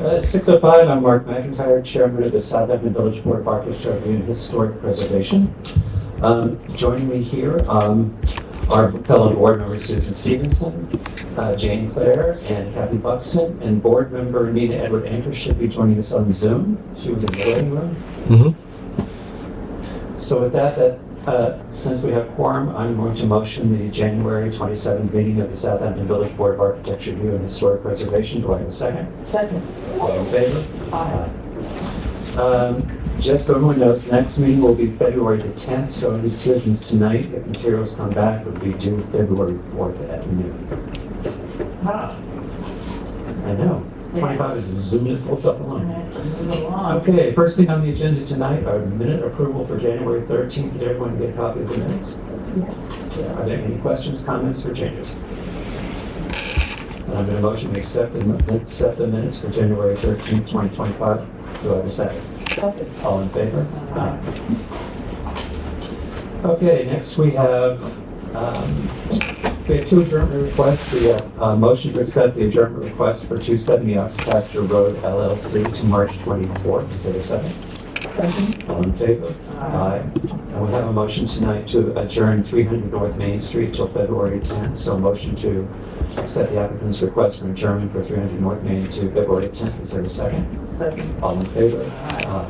At 6:05, I'm Mark McIntyre, Chairman of the Southampton Village Board of Architecture and Historic Preservation. Joining me here our fellow board members Susan Stevenson, Jane Clare, and Kathy Buxton, and board member Nina Edward Anchor should be joining us on Zoom. She was in the waiting room. So with that, since we have quorum, I'm going to motion the January 27th meeting of the Southampton Village Board of Architecture and Historic Preservation. Do I have a second? Second. All in favor? Aye. Just so everyone knows, the next meeting will be February the 10th, so any decisions tonight, if materials come back, would be due February 4th at noon. Ah. I know. 25 is Zoom just looks up alone. Move along. Okay, first thing on the agenda tonight are minute approval for January 13th. Did everyone get a copy of the minutes? Yes. Are there any questions, comments, or changes? I'm going to motion to accept the minutes for January 13th, 2025. Do I have a second? Second. All in favor? Aye. Okay, next we have two adjournment requests. We have a motion to accept the adjournment request for 270 Ox Pasture Road LLC to March 24th. Is there a second? Second. All in favor? Aye. And we have a motion tonight to adjourn 300 North Main Street till February 10th. So a motion to accept the applicant's request for adjournment for 300 North Main to February 10th. Is there a second? Second. All in favor? Aye.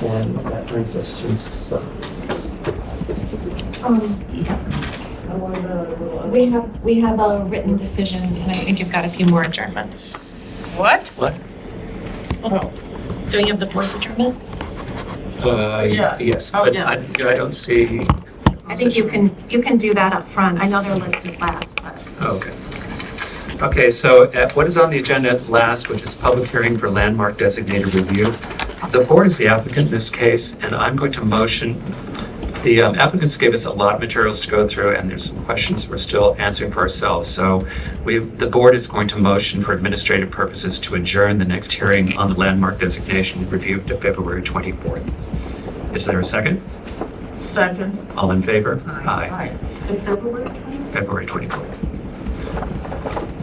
And that brings us to summaries. We have a written decision, and I think you've got a few more adjournments. What? What? Oh. Do we have the board's adjournment? Yeah. Yes, Oh, but yeah. I don't see. I think you can do that up front. I know they're listed last, but Okay. Okay, so what is on the agenda last, which is public hearing for landmark designated review. The board is the applicant in this case, and I'm going to motion. The applicants gave us a lot of materials to go through, and there's some questions we're still answering for ourselves. So the board is going to motion for administrative purposes to adjourn the next hearing on the landmark designation review to February 24th. Is there a second? Second. All in favor? Aye. To February? February 24th.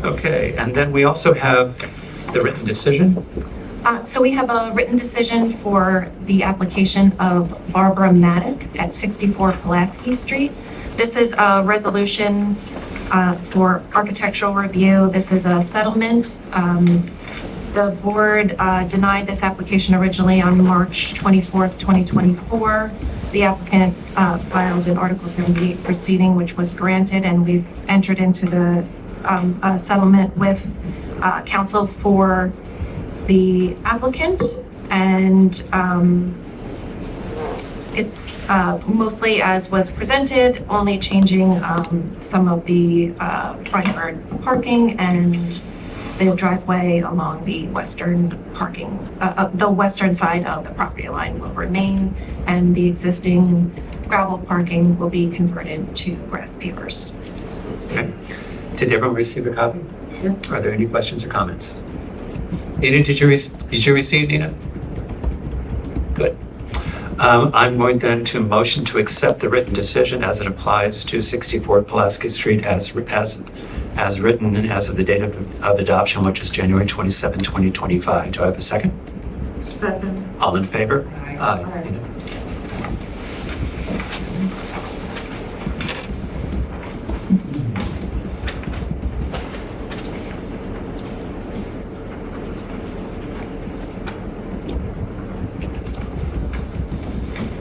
Okay, and then we also have the written decision. so we have a written decision for the application of Barbara Maddock at 64 Pulaski Street. This is a resolution for architectural review. This is a settlement. The board denied this application originally on March 24th, 2024. The applicant filed an Article 78 proceeding, which was granted, and we've entered into the settlement with counsel for the applicant, and it's mostly as was presented, only changing some of the front yard parking and the driveway along the western parking, the western side of the property line will remain, and the existing gravel parking will be converted to grass pavers. Okay. Did everyone receive a copy? Yes. Are there any questions or comments? Nina, did you receive, Nina? Good. I'm going then to motion to accept the written decision as it applies to 64 Pulaski Street as written and as of the date of adoption, which is January 27, 2025. Do I have a second? Second. All in favor? Aye. Nina.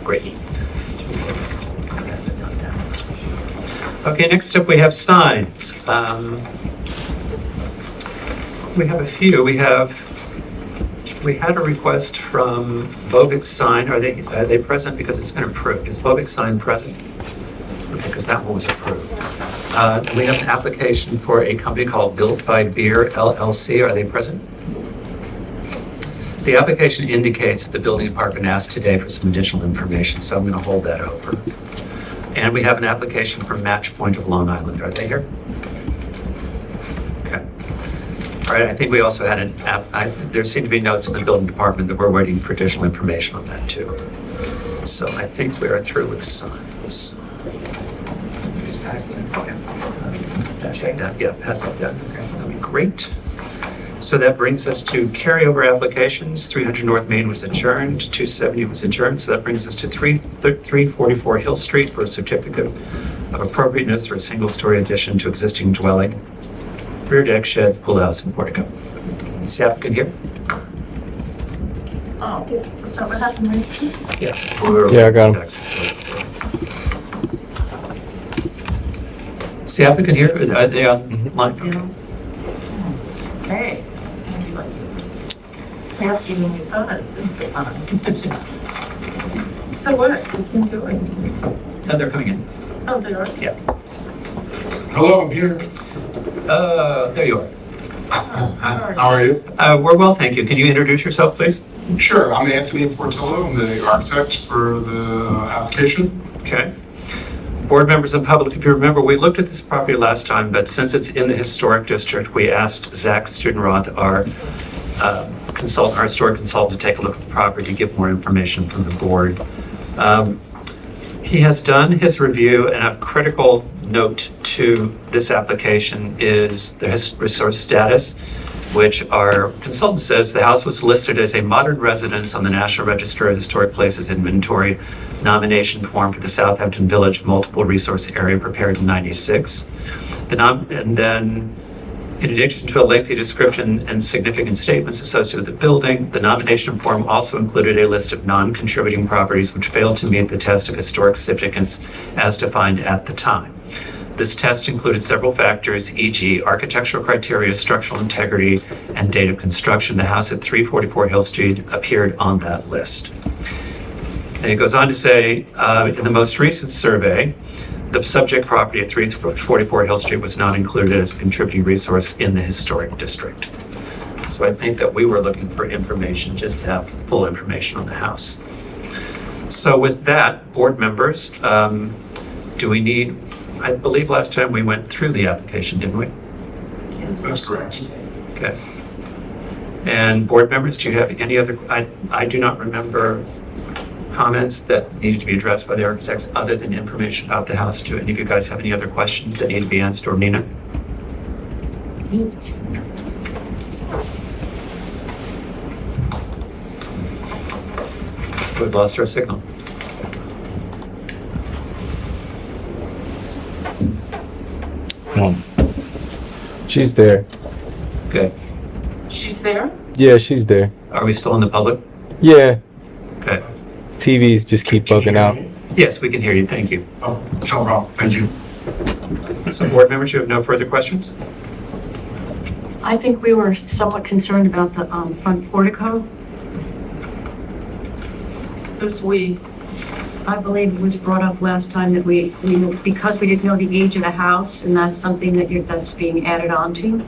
Great. Okay, next up we have signs. We have a few. We had a request from Bovix Sign. Are they present because it's been approved? Is Bovix Sign present? Okay, because that one was approved. We have an application for a company called Built by Beer LLC. Are they present? The application indicates that the building department asked today for some additional information, so I'm going to hold that over. And we have an application from Match Point of Long Island. Are they here? Okay. All right, I think we also had there seem to be notes in the building department that we're waiting for additional information on that too. So I think we are through with signs. Just pass that. Okay. Pass that down. Yeah, pass that down. Okay, that'll be great. So that brings us to carryover applications. 300 North Main was adjourned, 270 was adjourned, so that brings us to 344 Hill Street for a certificate of appropriateness for a single-story addition to existing dwelling, rear deck, shed, pool house, and portico. Is the applicant here? Oh, is that what happened, right? Yeah. Yeah, I got him. Is the applicant here? Are they online? Okay. Hey. Fancy when you thought it. So what? We can do it. No, they're coming in. Oh, they are? Yeah. Hello, I'm here. There you are. How are you? We're well, thank you. Can you introduce yourself, please? Sure, I'm Anthony Portillo. I'm the architect for the application. Okay. Board members and public, if you remember, we looked at this property last time, but since it's in the historic district, we asked Zach Studenroth, our consultant, our historic consultant, to take a look at the property to get more information from the board. He has done his review, and a critical note to this application is the resource status, which our consultant says the house was listed as a modern residence on the National Register of Historic Places Inventory nomination form for the Southampton Village Multiple Resource Area prepared in '96. And then, in addition to a lengthy description and significant statements associated with the building, the nomination form also included a list of non-contributing properties which failed to meet the test of historic significance as defined at the time. This test included several factors, e.g. architectural criteria, structural integrity, and date of construction. The house at 344 Hill Street appeared on that list. And it goes on to say, in the most recent survey, the subject property at 344 Hill Street was not included as a contributing resource in the historic district. So I think that we were looking for information, just to have full information on the house. So with that, board members, do we need, I believe last time we went through the application, didn't we? That's correct. Okay. And board members, do you have any other, I do not remember comments that needed to be addressed by the architects other than information about the house. Do any of you guys have any other questions that need to be answered, or Nina? We've lost our signal. She's there. Okay. She's there? Yeah, she's there. Are we still in the public? Yeah, Okay. TVs just keep bugging out. Yes, we can hear you. Thank you. Oh, no problem. Thank you. So board members, you have no further questions? I think we were somewhat concerned about the front portico. Who's we? I believe it was brought up last time that we because we didn't know the age of the house, and that's something that's being added on to.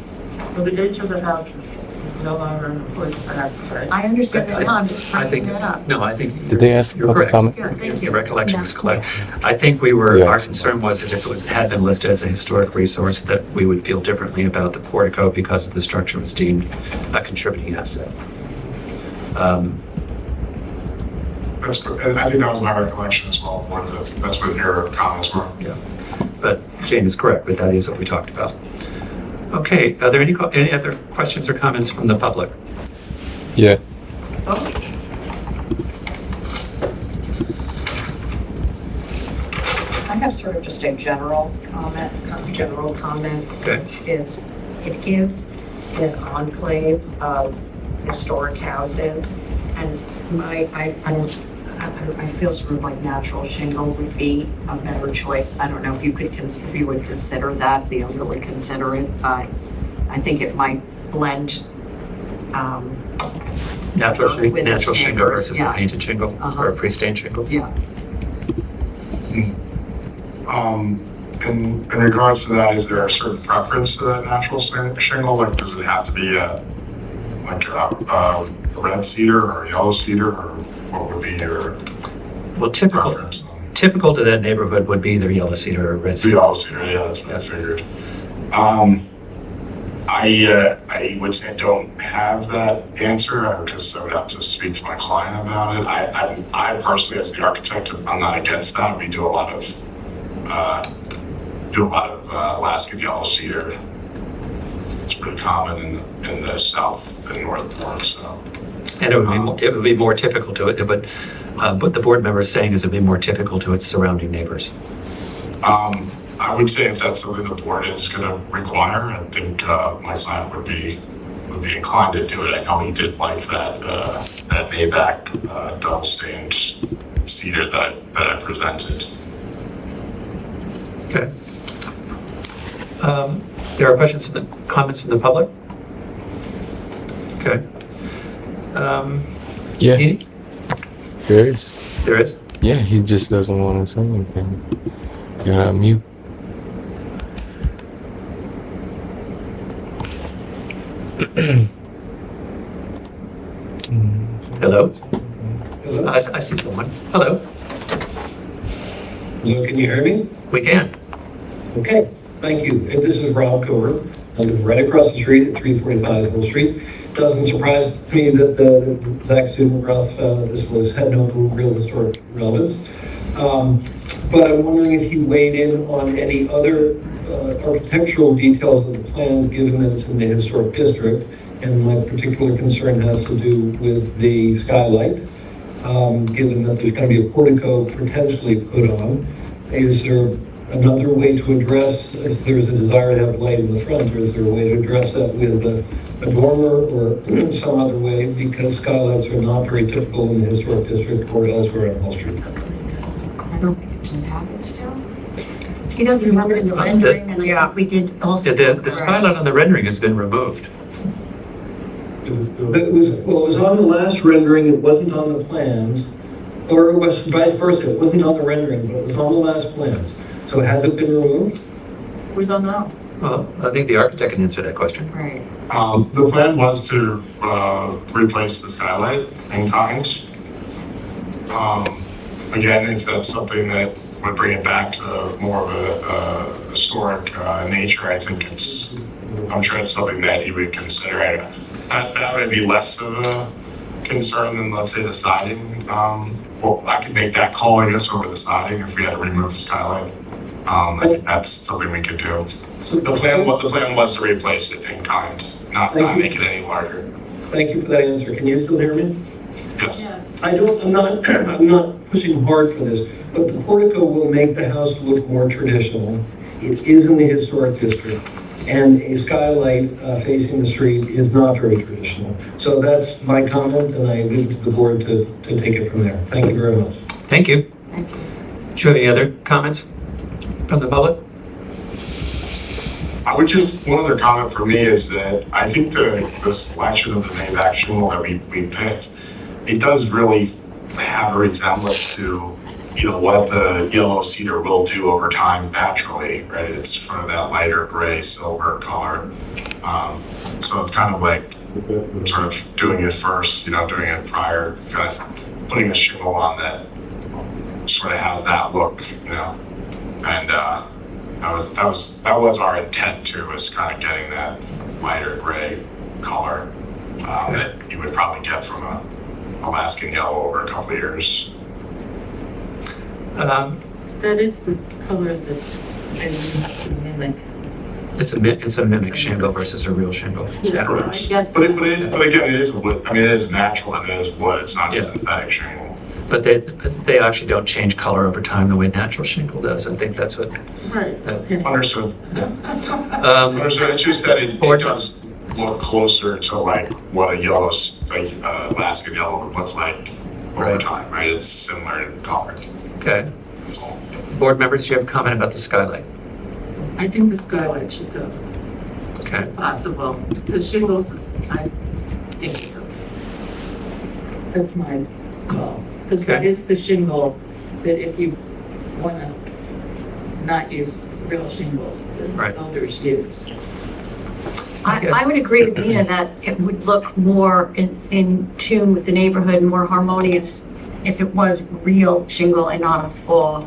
So the age of the house is no longer important for that, right? I understand that now, I'm just I think, bringing that up. no, I think. Did they ask for you're public correct. comment? Yeah, thank Your you. recollection Yeah. is correct. I think we were, Yeah. our concern was that if it had been listed as a historic resource, that we would feel differently about the portico because the structure was deemed a contributing asset. That's good. And I think that was my recollection as well. That's what your comments were. Yeah. But Jane is correct, but that is what we talked about. Okay, are there any other questions or comments from the public? Yeah. I have sort of just a general comment, Okay. which is, it is an enclave of historic houses, and I feel sort of like natural shingle would be a better choice. I don't know if you could, if you would consider that, the owner would consider it, but I think it might blend, Natural With the shingle standards, versus a yeah. painted shingle Uh-huh. or a pre-stained shingle? yeah. In regards to that, is there a certain preference to that natural shingle? Like, does it have to be a red cedar or a yellow cedar, or what would be your Well, typical preference? to that neighborhood would be either yellow cedar or red The cedar. yellow cedar, yeah, that's what I figured. I would say I don't have that answer because I would have to speak to my client about it. I personally, as the architect, I'm not against that. We do a lot of landscape yellow cedar. it's pretty common in the south and north part, so. And it would be more typical to it, but what the board member is saying is it would be more typical to its surrounding neighbors. I would say if that's something the board is gonna require, I think, my client would be inclined to do it. I know he did like that Maybach, double stained cedar that I presented. Okay. There are comments from the public? Okay. Yeah, Edie? there is. There is? Yeah, he just doesn't want to say anything. You're on mute. Hello? I see someone. Hello? Hello, can you hear me? We can. Okay, thank you. This is Ralph Cover. I live right across the street at 345 Hill Street. Doesn't surprise me that the exact student, Ralph, had no real historic relevance. But I'm wondering if you weighed in on any other architectural details of the plans, given that it's in the historic district. And my particular concern has to do with the skylight, given that there's going to be a portico potentially put on. Is there another way to address, if there's a desire to have light in the front, or is there a way to address that with a dormer or some other way? Because skylights are not very typical in the historic district or elsewhere on Wall Street. I don't think it just happens now. He doesn't remember in the rendering, and I think we did also. The skylight on the rendering has been removed. It was on the last rendering, it wasn't on the plans, or it was vice versa, it wasn't on the rendering, but it was on the last plans. So has it been removed? We don't know. Well, I think the architect can answer that question. Right. The plan was to replace the skylight in kind. Again, if that's something that would bring it back to more of a historic nature, I think I'm sure it's something that he would consider. That would be less of a concern than, let's say, the siding. Well, I could make that call, I guess, over the siding if we had to remove the skylight. I think that's something we could do. The plan was to replace it in kind, not make it any larger. Thank you for that answer. Can you still hear me? Yes. Yes. I'm not pushing hard for this, but the portico will make the house look more traditional. It is in the historic district, and a skylight facing the street is not very traditional. So that's my comment, and I leave it to the board to take it from there. Thank you very much. Thank you. Thank you. Do you have any other comments from the public? One other comment for me is that I think the selection of the Maybach shingle that we picked, it does really have a resemblance to, what the yellow cedar will do over time naturally, right? It's sort of that lighter gray silver color. So it's kind of like sort of doing it first, doing it prior, kind of putting a shingle on that sort of has that look, and that was our intent too, was kind of getting that lighter gray color that you would probably get from a Alaskan yellow over a couple of years. That is the color that I used to mimic. It's a mimic shingle versus a real shingle. Yeah, I get But again, it is wood. I mean, it is natural and it is wood. It's not a Yeah. synthetic shingle. But they actually don't change color over time the way natural shingle does. I think that's what. right. Okay. Understood. Um, Understood. It's just that it does look closer to like what a yellow, Alaskan yellow would look like over Right. time, right? It's similar in color. okay. That's all. Board members, do you have a comment about the skylight? I think the skylight should go, Okay. if possible. The shingles, I think it's okay. That's my call. Because that Okay. is the shingle that if you want to not use real shingles, the Right. elders use. I would agree with Nina that it would look more in tune with the neighborhood, more harmonious if it was real shingle and not a fall.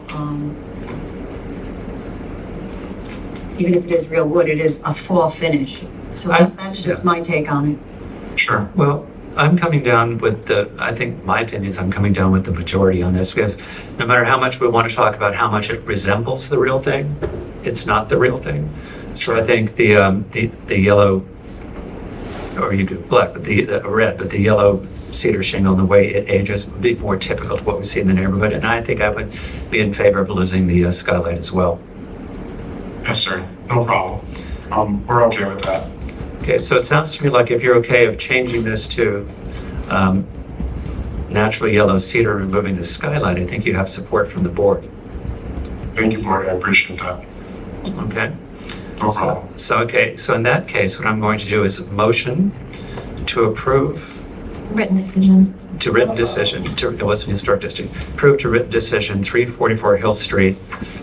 Even if it is real wood, it is a fall finish. So that's just my take on it. Sure. Well, I'm coming down with I think my opinion is I'm coming down with the majority on this because no matter how much we want to talk about how much it resembles the real thing, it's not the real thing. So I think the yellow or you do black, but the red, but the yellow cedar shingle and the way it ages would be more typical to what we see in the neighborhood. And I think I would be in favor of losing the skylight as well. Yes, sir. No problem. We're okay with that. Okay, so it sounds to me like if you're okay of changing this to natural yellow cedar, removing the skylight, I think you have support from the board. Thank you, board. I appreciate that. Okay? No problem. So in that case, what I'm going to do is a motion to approve Written decision. to written decision, it was an historic district, approve to written decision 344 Hill Street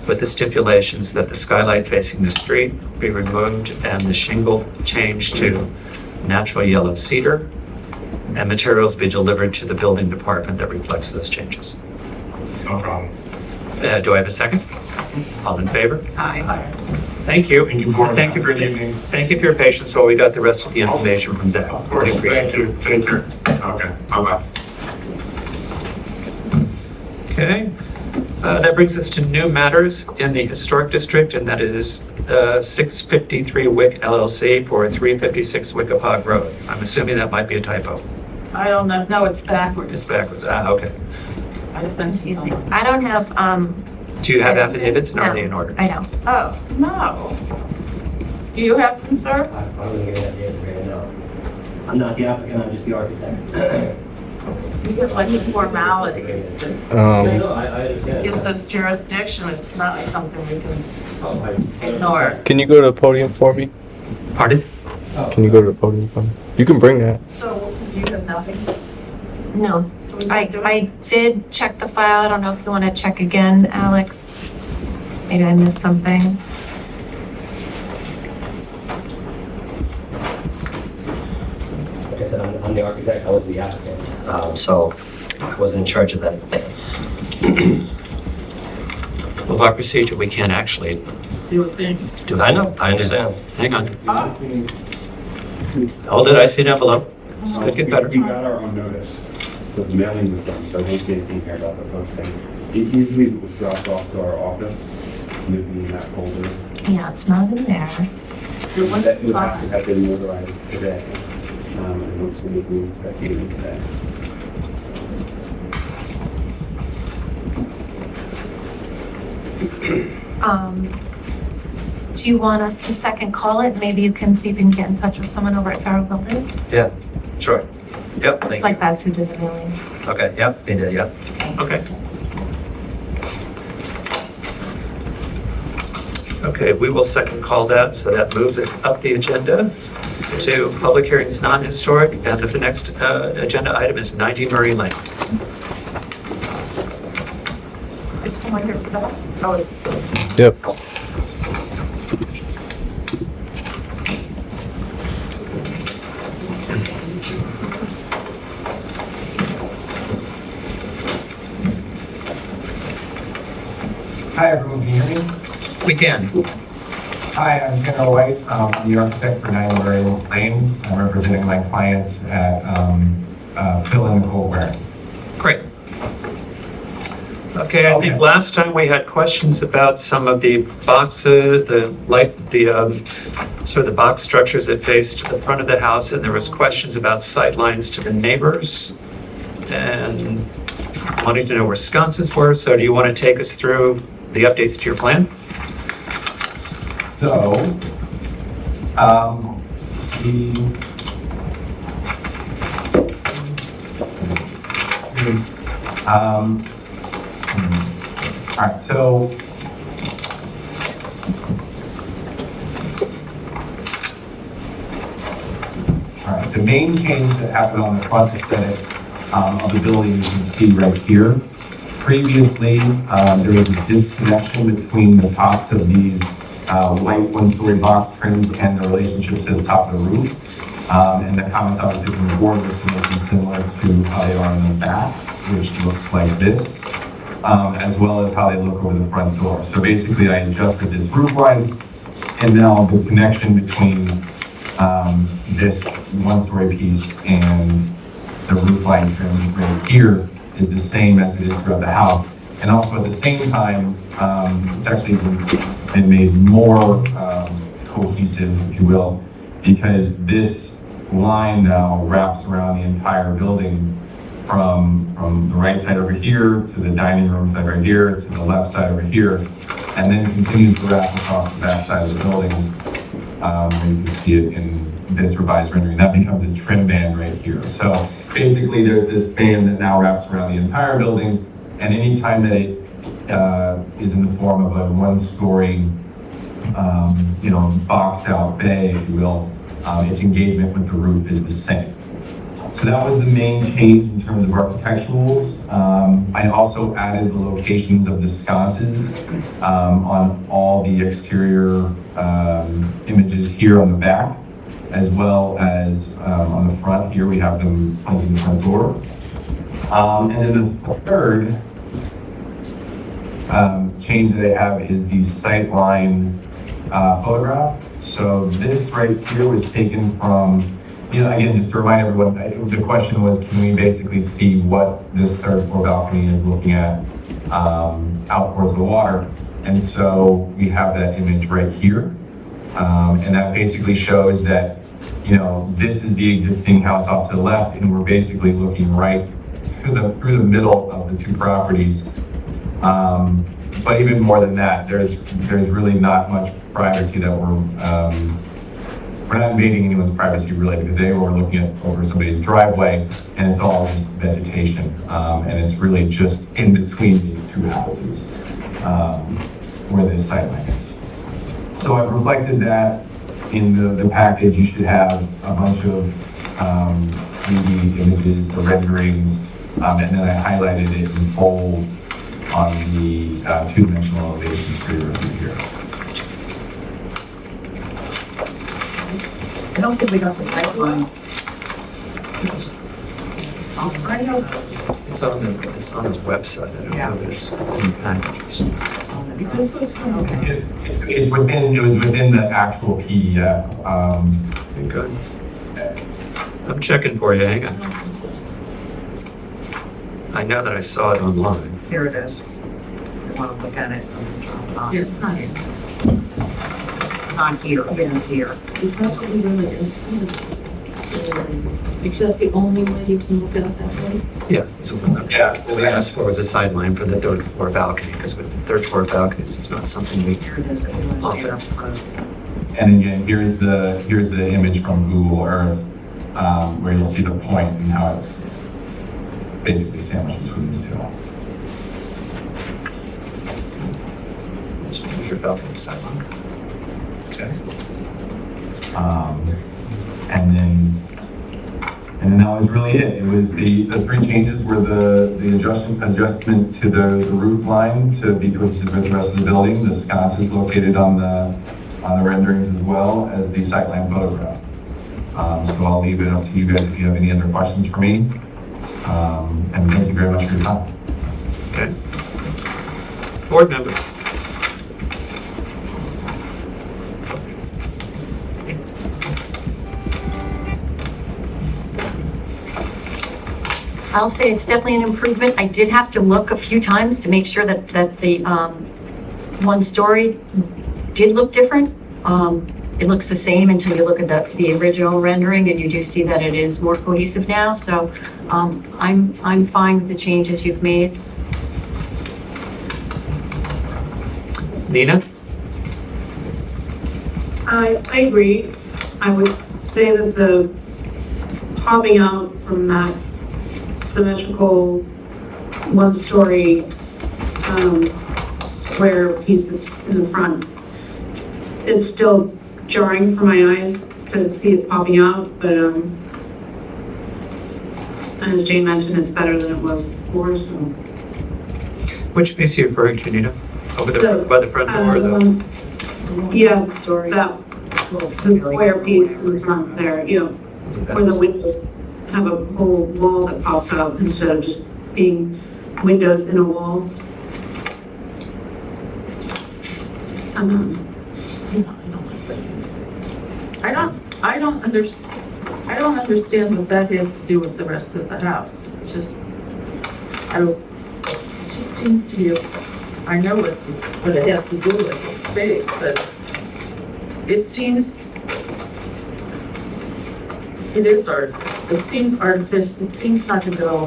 with the stipulations that the skylight facing the street be removed and the shingle changed to natural yellow cedar and materials be delivered to the building department that reflects those changes. No problem. Do I have a second? All in favor? Aye. Thank you. Thank you, board. Thank you for, Good evening. thank you for your patience while we got the rest of the information from Zach. Of course. Thank you. Take care. Okay. Bye-bye. Okay, that brings us to new matters in the historic district, and that is 653 Wick LLC for 356 Wickapog Road. I'm assuming that might be a typo. I don't know, no, it's It's backwards. backwards. Okay. I spent some Easy. time. I don't have, Do you have affidavits and are they in no, order? I don't. Oh, no. Do you have them, sir? I wasn't here that day, right now. I'm not the applicant, I'm just the architect. You get like a formality. No, I understand. Gives us jurisdiction, it's not like something we can ignore. Can you go to the podium for me? Pardon? Can you go to the podium for me? You can bring that. So you have nothing? No. So we can't do it? I did check the file. I don't know if you want to check again, Alex. Maybe I missed something. Like I said, I'm the architect, I was the applicant, so I wasn't in charge of that thing. Well, by procedure, we can't actually Do a thing. do that. I know, I understand. Hang on. Oh, Hold it, I see an envelope. This could get better. We got our own notice, so the mailing was done, so I won't say anything here about the posting. Usually it was dropped off to our office, it would be in that folder. Yeah, it's not in there. it was That would have to signed. have been notarized today. I don't see anything that came in today. Do you want us to second call it? Maybe you can see if you can get in touch with someone over at Farrow Building. Yeah, sure. Yep, Looks thank like you. that's who did the mailing. Okay, yep, they did, yep. Thanks. Okay. Okay, we will second call that, so that moves us up the agenda to public hearings non-historic, and the next agenda item is 90 Murray Lane. Is someone here for that? Oh, it's. Yep. Hi, everyone, can you hear me? We can. Hi, I'm Ken White. I'm the architect for 9 Murray Lane. I'm representing my clients at Phil and Nicole Waring. Great. Okay, I think last time we had questions about some of the boxes, sort of the box structures that faced the front of the house, and there was questions about sight lines to the neighbors, and wanting to know where sconces were. So do you want to take us through the updates to your plan? So, all right, so the main change that happened on the front aesthetic of the building, you can see right here. Previously, there was a disconnection between the tops of these white one-story box trims and the relationships to the top of the roof. And the comments obviously from the board was to make them similar to how they are in the back, which looks like this, as well as how they look over the front door. So basically, I adjusted this roof line, and now the connection between this one-story piece and the roof line trim right here is the same as it is throughout the house. And also at the same time, it's actually been made more cohesive, if you will, because this line now wraps around the entire building from the right side over here to the dining room side right here to the left side over here, and then continues to wrap across the back side of the building. You can see it in this revised rendering. That becomes a trim band right here. So basically there's this band that now wraps around the entire building, and anytime that it is in the form of a one-story, boxed out bay, if you will, its engagement with the roof is the same. So that was the main change in terms of architecturals. I also added the locations of the sconces on all the exterior images here on the back, as well as on the front here, we have them on the front door. And then the third change that I have is the sightline photograph. So this right here was taken from, again, just to remind everyone, the question was, can we basically see what this third floor balcony is looking at out towards the water? And so we have that image right here. And that basically shows that, this is the existing house off to the left, and we're basically looking right through the middle of the two properties. But even more than that, there's really not much privacy that we're not invading anyone's privacy really, because they were looking at over somebody's driveway, and it's all just vegetation, and it's really just in between these two houses where this sightline is. So I've reflected that in the package. You should have a bunch of 3D images, the renderings, and then I highlighted it in bold on the two-dimensional elevations for your review here. I don't think we got the site line. I know. It's on the website. I don't know that it's in packages. Because It was within the actual PDF. Good. I'm checking for you. Hang on. I know that I saw it online. Here it is. You want to look at it? it's not here. Not here, it's here. It's not what we really is. Is that the only way you can look at it that way? Yeah. So what we asked for was a sideline for the third floor balcony, because with the third floor balconies, it's not something we. Here it is, if you want to see it up close. And again, here's the image from Google Earth, where you'll see the point and how it's basically sandwiched between these two. Just use your balcony sideline. Okay. And then that was really it. It was the three changes were the adjustment to the roof line to be cohesive with the rest of the building, the sconces located on the renderings, as well as the sightline photograph. So I'll leave it up to you guys if you have any other questions for me. And thank you very much for your time. Okay. Board members. I'll say it's definitely an improvement. I did have to look a few times to make sure that the one story did look different. It looks the same until you look at the original rendering, and you do see that it is more cohesive now. So I'm fine with the changes you've made. Nina? I agree. I would say that the popping out from that symmetrical one-story square piece that's in the front, it's still jarring for my eyes to see it popping out, but and as Jane mentioned, it's better than it was before, so. Which piece are you referring to, Nina? Over by the front door, though? Yeah, the square piece in the front there, where the windows have a whole wall that pops out instead of just being windows in a wall. I don't understand what that has to do with the rest of the house. It just seems to be, I know what it has to do with the space, but it seems It is art. It seems artificial. It seems not to go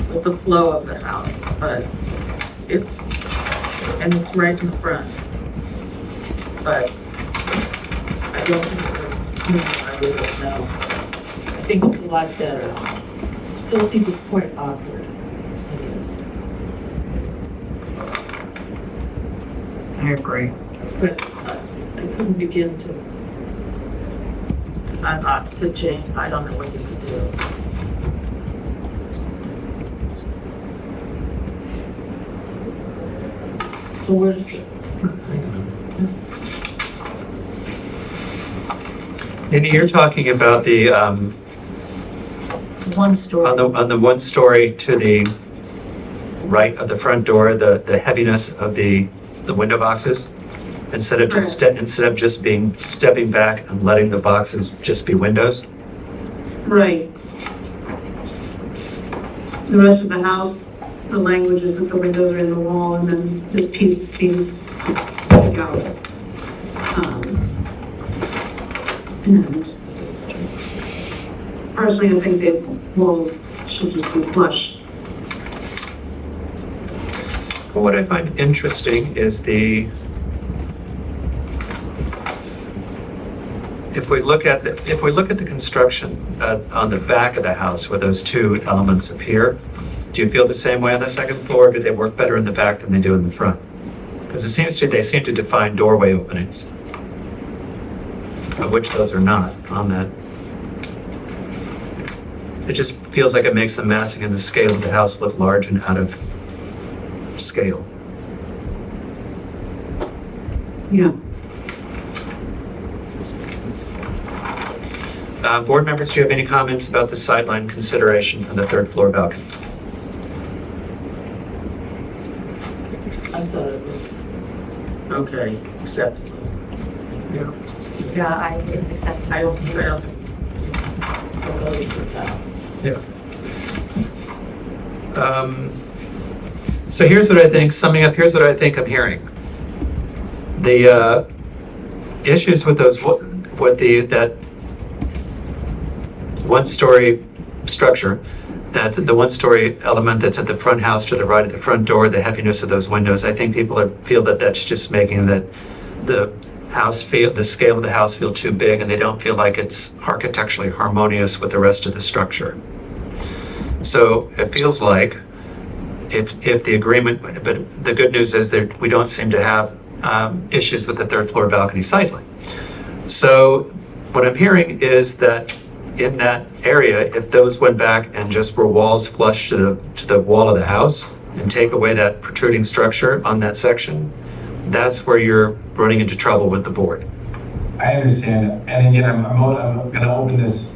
with the flow of the house, but it's right in the front. But I don't think I really don't know. I think it's a lot better. Still think it's quite awkward. It is. I agree. But I couldn't begin to. I'm not to change. I don't know what you could do. So where does it? Nina, you're talking about the, One story. on the one story to the right of the front door, the heaviness of the window boxes? Instead of just, stepping back and letting the boxes just be windows? Right. The rest of the house, the language is that the windows are in the wall, and then this piece seems to stick out. And personally, I think the walls should just be flush. But what I find interesting is if we look at the construction on the back of the house where those two elements appear, do you feel the same way on the second floor? Or do they work better in the back than they do in the front? Because they seem to define doorway openings, of which those are not on that. It just feels like it makes the massing and the scale of the house look large and out of scale. Yeah. Board members, do you have any comments about the sightline consideration on the third floor balcony? I thought it was okay, acceptable. Yeah, it's acceptable. I don't think I'll go to the house. Yeah. So here's what I think, summing up, here's what I think I'm hearing. The issues with that one-story structure, that's the one-story element that's at the front house to the right of the front door, the heaviness of those windows, I think people feel that that's just making the scale of the house feel too big, and they don't feel like it's architecturally harmonious with the rest of the structure. So it feels like if the agreement, but the good news is that we don't seem to have issues with the third floor balcony sightline. So what I'm hearing is that in that area, if those went back and just were walls flush to the wall of the house and take away that protruding structure on that section, that's where you're running into trouble with the board. I understand, and again, I'm going to open this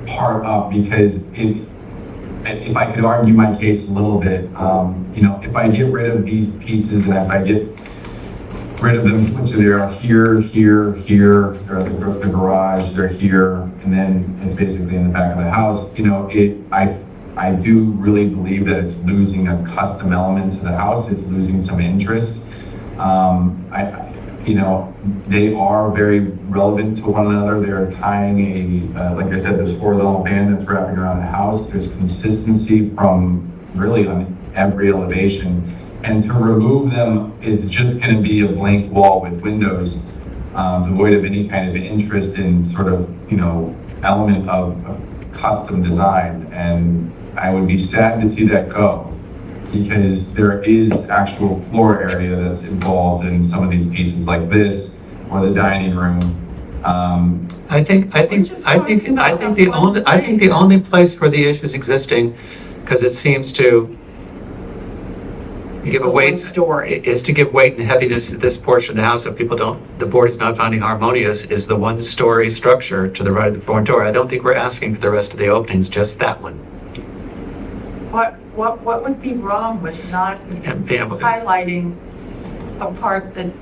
part up because if I could argue my case a little bit, if I get rid of these pieces and if I get rid of them, which they are here, they're the garage, they're here, and then it's basically in the back of the house, I do really believe that it's losing a custom element to the house, it's losing some interest. They are very relevant to one another. They're tying like I said, this horizontal band that's wrapping around the house. There's consistency from really on every elevation. And to remove them is just going to be a blank wall with windows, devoid of any kind of interest in sort of, element of custom design. And I would be sad to see that go, because there is actual floor area that's involved in some of these pieces like this, or the dining room. I think the only place where the issue is existing, because it seems to give a weight, is to give weight and heaviness to this portion of the house that the board is not finding harmonious, is the one-story structure to the right of the front door. I don't think we're asking for the rest of the openings, just that one. What would be wrong with not highlighting a part that,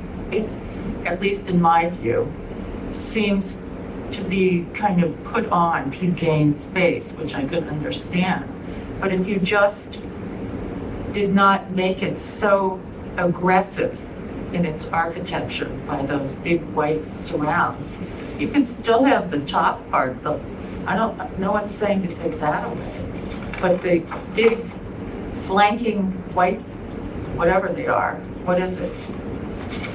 at least in my view, seems to be kind of put on to gain space, which I could understand. But if you just did not make it so aggressive in its architecture by those big white surrounds, you can still have the top part, no one's saying to take that away, but the big flanking white, whatever they are, what is it?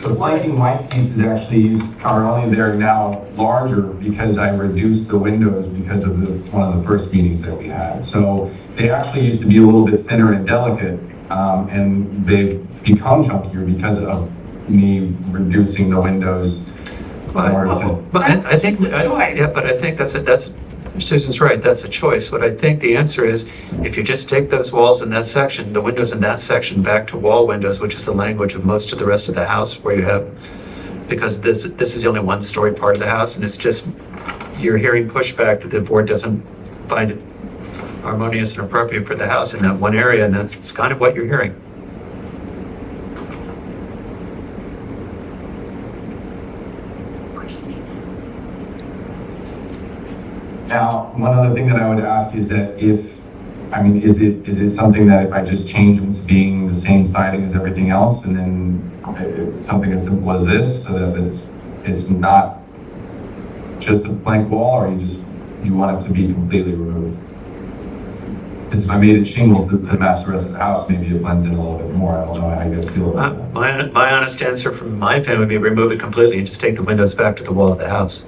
The flanking white pieces are only there now larger because I reduced the windows because of one of the first meetings that we had. So they actually used to be a little bit thinner and delicate, and they've become chunkier because of me reducing the windows. But I think, but I think that's Susan's right, that's a choice. What I think the answer is, if you just take those walls in that section, the windows in that section back to wall windows, which is the language of most of the rest of the house where you have, because this is the only one-story part of the house, and it's just, you're hearing pushback that the board doesn't find it harmonious and appropriate for the house in that one area, and that's kind of what you're hearing. Now, one other thing that I would ask is that is it something that if I just change them to being the same siding as everything else, and then something as simple as this, so that it's not just a blank wall, or you want it to be completely removed? Because if I made it shingles to match the rest of the house, maybe it blends in a little bit more. I don't know how you guys feel about that. My honest answer, from my opinion, would be remove it completely and just take the windows back to the wall of the house.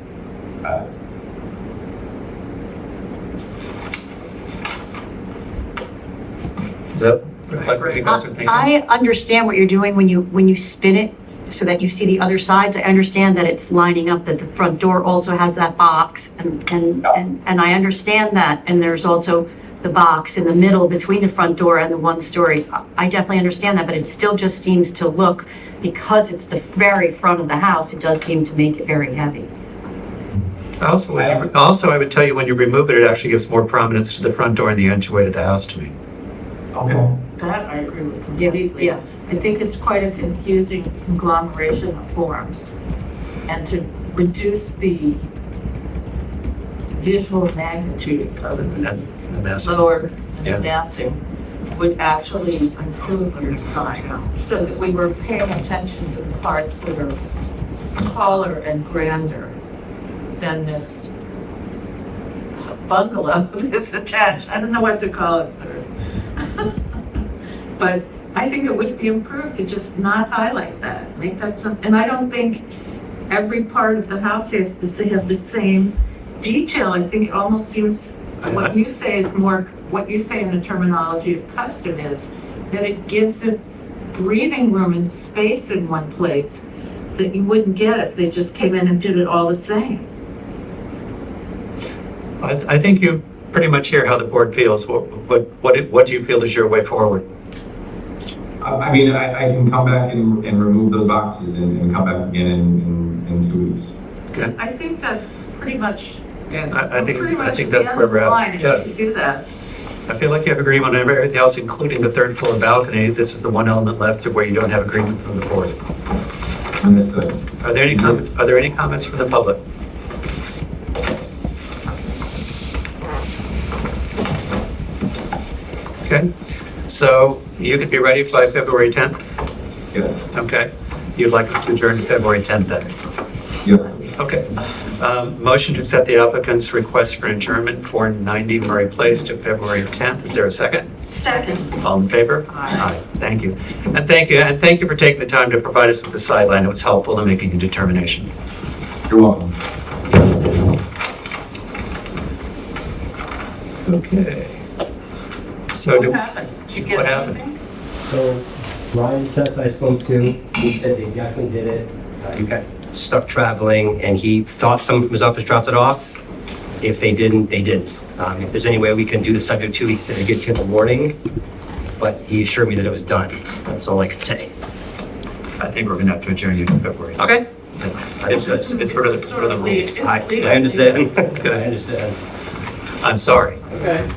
Is that reflect what you guys are thinking? I understand what you're doing when you spin it so that you see the other sides. I understand that it's lining up, that the front door also has that box, and I understand that. And there's also the box in the middle between the front door and the one story. I definitely understand that, but it still just seems to look, because it's the very front of the house, it does seem to make it very heavy. Also, I would tell you, when you remove it, it actually gives more prominence to the front door and the entryway to the house to me. Okay. That I agree with completely. Yeah. I think it's quite a confusing conglomeration of forms. And to reduce the visual magnitude of the lower massing would actually improve your design. So that we were paying attention to the parts that are taller and grander than this bungalow that's attached. I don't know what to call it, sir. But I think it would be improved to just not highlight that, make that some, and I don't think every part of the house has to have the same detail. I think it almost seems, what you say is more, what you say in the terminology of custom is that it gives it breathing room and space in one place that you wouldn't get if they just came in and did it all the same. I think you pretty much hear how the board feels. What do you feel is your way forward? I mean, I can come back and remove those boxes and come back again in 2 weeks. Okay. I think that's pretty much. I think that's where we're at. Yeah. You do that. I feel like you have agreement on everything else, including the third floor balcony. This is the one element left of where you don't have agreement from the board. Understood. Are there any comments? Are there any comments from the public? Okay, so you could be ready by February 10th? Yes. Okay. You'd like us to adjourn to February 10th then? Yes. Okay. Motion to accept the applicant's request for adjournment for 90 Murray Place to February 10th. Is there a second? Second. All in favor? Aye. Thank you. And thank you for taking the time to provide us with the sideline. It was helpful in making a determination. You're welcome. Okay. So What happened? Did you get what happened? anything? So Ryan says I spoke to, he said they definitely did it. He got stuck traveling and he thought someone from his office dropped it off. If they didn't, they didn't. If there's any way we can do the subject to, he said get you in the morning, but he assured me that it was done. That's all I could say. I think we're going to have to adjourn you to February. Okay. It's sort of the rules. I understand. I understand. I'm sorry. Okay.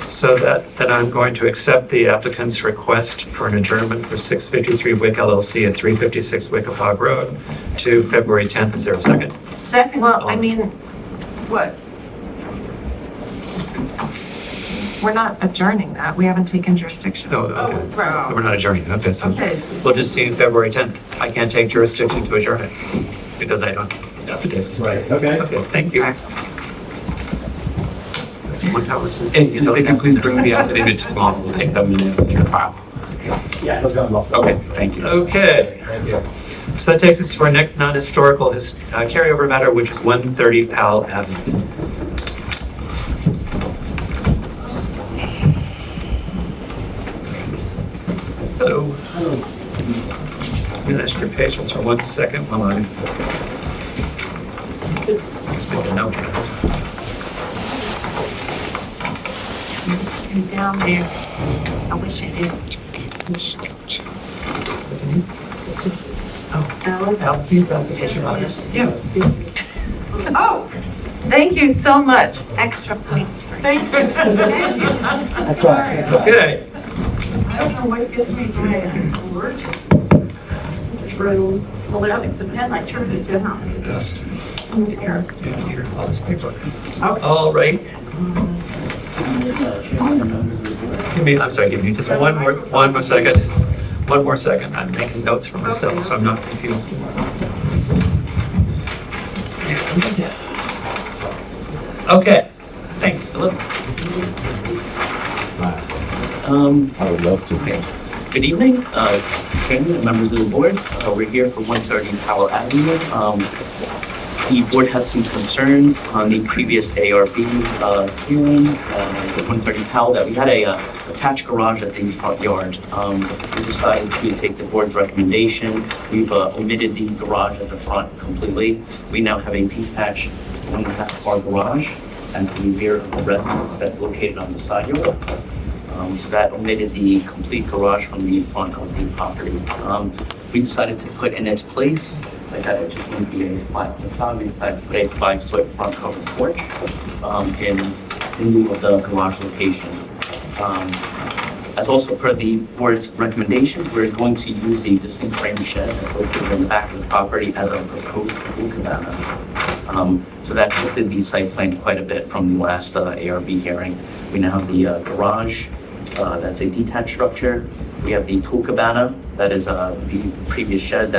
So then I'm going to accept the applicant's request for an adjournment for 653 Wick LLC at 356 Wickapog Road to February 10th. Is there a second? Second. Well, I mean, What? we're not adjourning that. We haven't taken jurisdiction. No, okay. Oh, right. So we're not adjourning. Okay, so Okay. we'll just see you February 10th. I can't take jurisdiction to adjourn it because I don't got the distance. Right, okay. Okay, thank you. Someone tell us this. And if they can please bring the affidavits tomorrow, we'll take them into your file. Yeah, no problem. Okay, thank you. Okay. Thank you. So that takes us to our next non-historical carryover matter, which is 130 Powell Avenue. Hello. I'm going to ask your patience for 1 second while I just make a note here. And down there, I wish I did. Al, do you presentation on this? Yeah. Oh, thank you so much. Extra points. Thank you. Thank you. That's right. Okay. I don't know what gets me going to work. Through 11 to 10, I turned it down. Dust. Here. Here, all this paper. All right. Give me just one more second. One more second. I'm making notes for myself, so I'm not confused. Okay. Thank you, Philip. I would love to. Good evening, Chairman and members of the board. We're here for 130 Powell Avenue. The board had some concerns on the previous ARB hearing, the 130 Powell, that we had a attached garage at the front yard. We decided to take the board's recommendation. We've omitted the garage at the front completely. We now have a detached 1.5-car garage and the rear of the residence that's located on the side yard. So that omitted the complete garage from the front of the property. We decided to put in its place, like that it just wouldn't be a flat facade, we decided to put a 5-foot front covered porch in lieu of the garage location. As also per the board's recommendation, we're going to use the existing frame shed that's located in the back of the property as a proposed pool cabana. So that shifted the site plan quite a bit from the last ARB hearing. We now have the garage, that's a detached structure. We have the pool cabana, that is the previous shed.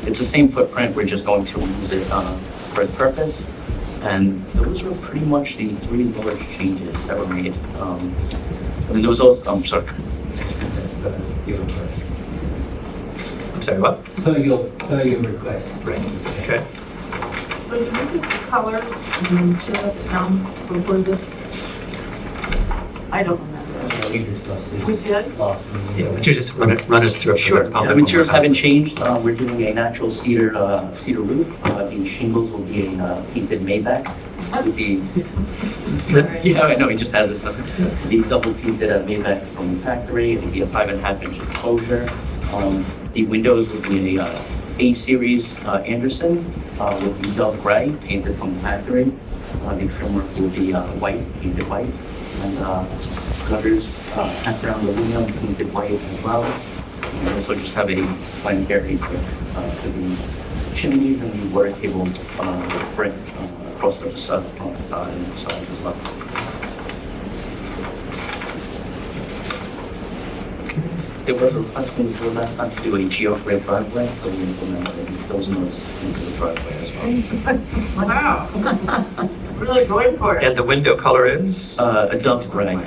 It's the same footprint, we're just going to reuse it for its purpose. And those were pretty much the 3 large changes that were made. And there was also, I'm sorry. I'm sorry, what? Per your request. Right. Okay. So you look at the colors and materials down before this? I don't remember. We discussed this We did? last meeting. Yeah, would you just run us through it? Sure. The materials haven't changed. We're doing a natural cedar roof. The shingles will be a painted Maybach. Yeah, I know, we just had this. The double painted Maybach from the factory. It'll be a 5.5-inch exposure. The windows will be a A-series Anderson with the dove gray painted from the factory. The trim work will be white, painted white. And gutters, background aluminum painted white as well. And also just have a flank area for the chimneys and the water table brick across the facade, on the side and the side as well. There was a request from the board last time to do a geogrid driveway, so we implemented those notes into the driveway as well. Wow. Really going for it. And the window color is? A dove gray.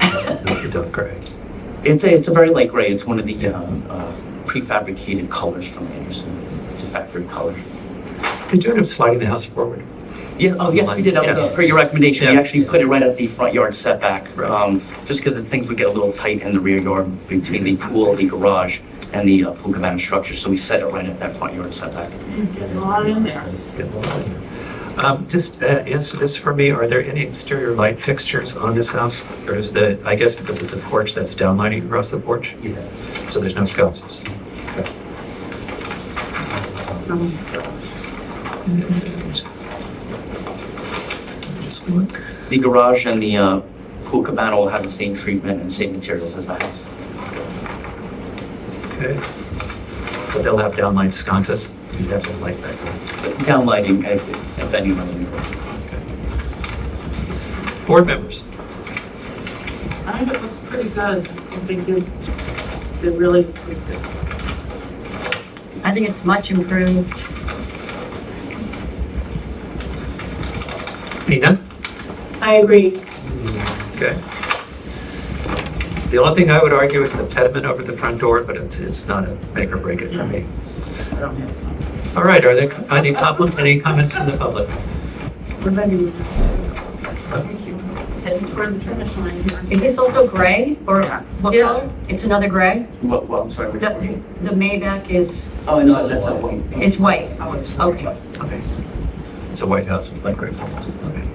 It's a dove gray. It's a very light gray. It's one of the prefabricated colors from Anderson. It's a factory color. Did you end up sliding the house forward? Yeah, oh yes, we did, Yeah. per your recommendation, we Yeah. actually put it right at the front yard setback. Right. Just because things would get a little tight in the rear yard between the pool, the garage, and the pool cabana structure, so we set it right at that front yard setback. Getting a lot in there. Just answer this for me. Are there any exterior light fixtures on this house? Or is I guess because it's a porch, that's downlighting across the porch? Yeah. So there's no sconces? Just look. The garage and the pool cabana will have the same treatment and same materials as the house. Okay. But they'll have downlight sconces? You have to light that. Downlighting, if any lighting. Board members? I think it looks pretty good. They really improved it. I think it's much improved. Nina? I agree. Okay. The only thing I would argue is the pediment over the front door, but it's not a make or break it for me. I don't have some. All right, are there any comments from the public? We're ready. Thank you. Heading toward the finish line here. Is this also gray or what Yeah. color? It's another gray? Well, I'm sorry. The Maybach is, Oh, no, that's a one. it's white. Oh, it's Okay. Okay. It's a White House, like great. Okay.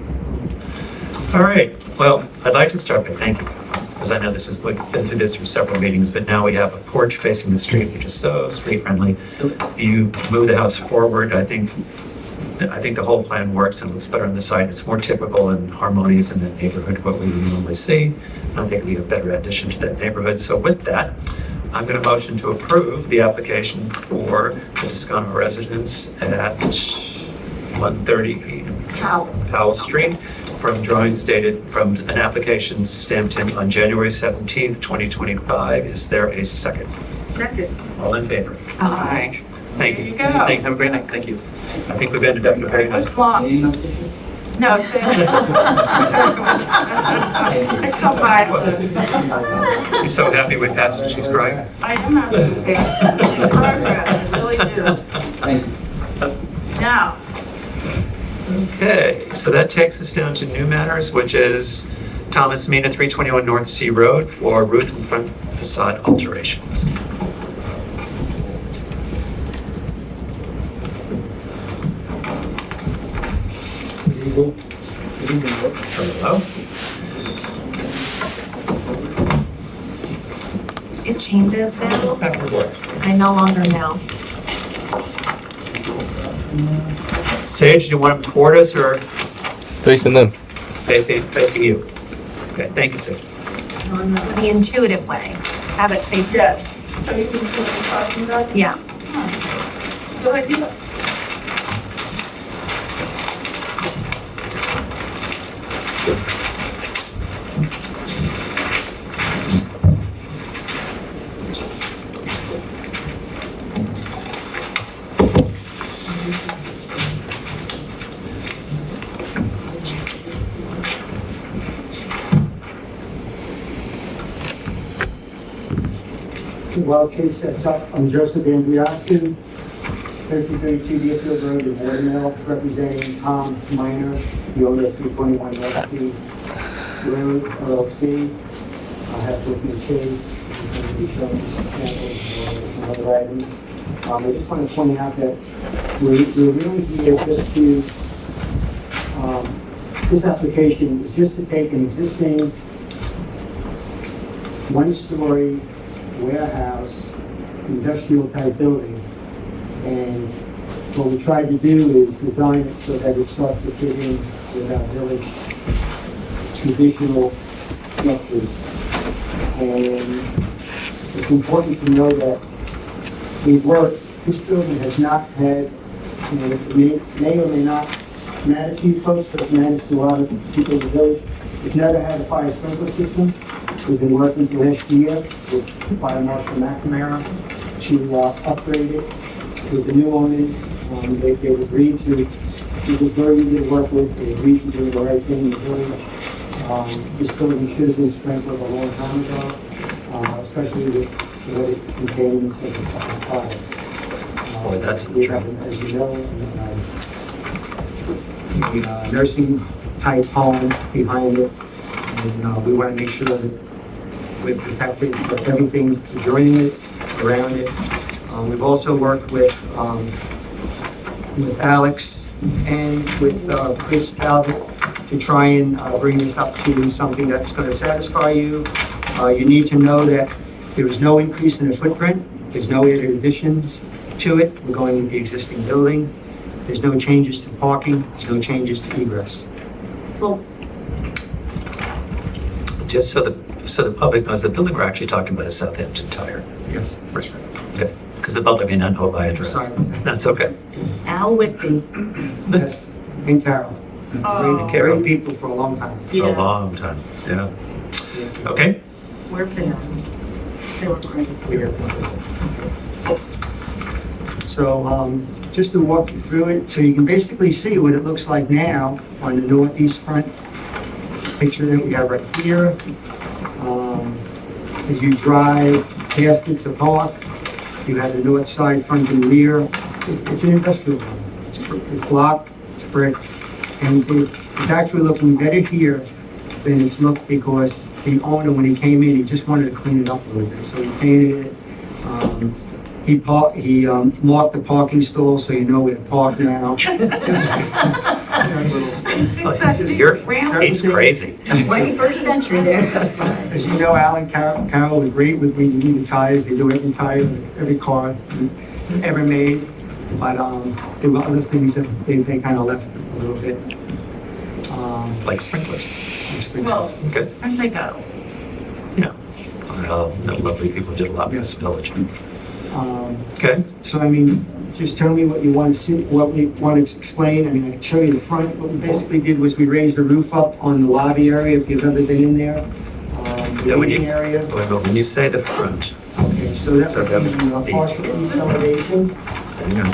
All right, well, I'd like to start by thanking you, because I know this has been through this for several meetings, but now we have a porch facing the street, which is so street friendly. You move the house forward, I think the whole plan works and looks better on the site. It's more typical and harmonious in that neighborhood, what we would normally see. And I think we have a better addition to that neighborhood. So with that, I'm going to motion to approve the application for the Toscano residence at 130 Powell Street from drawings dated from an application stamped in on January 17th, 2025. Is there a second? Second. All in favor? Aye. Thank you. There you go. Thank you. Have a great night. Thank you. I think we've ended up in a very nice. That's long. No, I come by. She's so happy with that, so she's crying. I am happy. Progress, I really do. Now, Okay, so that takes us down to new matters, which is Thomas Mina, 321 North Sea Road for roof and front facade alterations. Hello? It changes now. Backward work. I no longer know. Sage, do you want them toward us or Facing them. facing you? Okay, thank you, Sage. The intuitive way. Have it face. yes, so you can see what I'm talking about? Yeah. Good idea. While case sets up, I'm Joseph Andriasu, 1332 Deerfield Road in Watermill, representing Tom Minor, the owner of 321 North Sea Road LLC. I have with me Chase, who's going to be showing you some samples and some other items. I just want to point out that we're really here just to, this application is just to take an existing one-story warehouse, industrial type building. And what we tried to do is design it so that it starts to fit in with our village traditional structures. And it's important to know that this building has not had, and it may or may not matter to you folks, but it matters to a lot of people in the village. It's never had a fire sprinkler system. We've been working for last year with Fire Marshal McNamara to upgrade it with the new owners. They've agreed to, it was very easy to work with, they agreed to do the right thing in the village. This building should have been sprinkled a long time ago, especially with what it contains as a fires. Boy, that's the We truth. have, as you know, a nursing type home behind it. And we want to make sure that we've protected everything adjoining it, around it. We've also worked with Alex and with Chris Talbot to try and bring this up to something that's going to satisfy you. You need to know that there is no increase in the footprint. There's no added additions to it. We're going with the existing building. There's no changes to parking. There's no changes to egress. Well, Just so the public knows, the building we're actually talking about is Southampton Tire. Yes. Right. Okay, because the public may not know by address. Sorry. That's okay. Al Whitby. Yes, and Carol. oh, Great people for a long time. For a long time, yeah. Okay, we're fans. They were great. So just to walk you through it, so you can basically see what it looks like now on the northeast front picture that we have right here. As you drive past it to park, you have the north side, front and rear. It's an industrial home. It's block, it's brick, and it's actually looking better here than it's looked because the owner, when he came in, he just wanted to clean it up a little bit. So he painted it. He marked the parking stall so you know where to park now. He's crazy. 21st century there. As you know, Alan Carroll was great with me. They do the tires. They do every tire, every car ever made. But there were other things that they kind of left a little bit. Like sprinklers. Well, Okay. and they go. Yeah. Lovely people did a lot for this village. Okay. So, I mean, just tell me what you want to see, what we want to explain. I mean, I can show you the front. What we basically did was we raised the roof up on the lobby area, if you've ever been in there. The waiting area. When you say the front, Okay, so that's So that would the be- partial east elevation. hang on.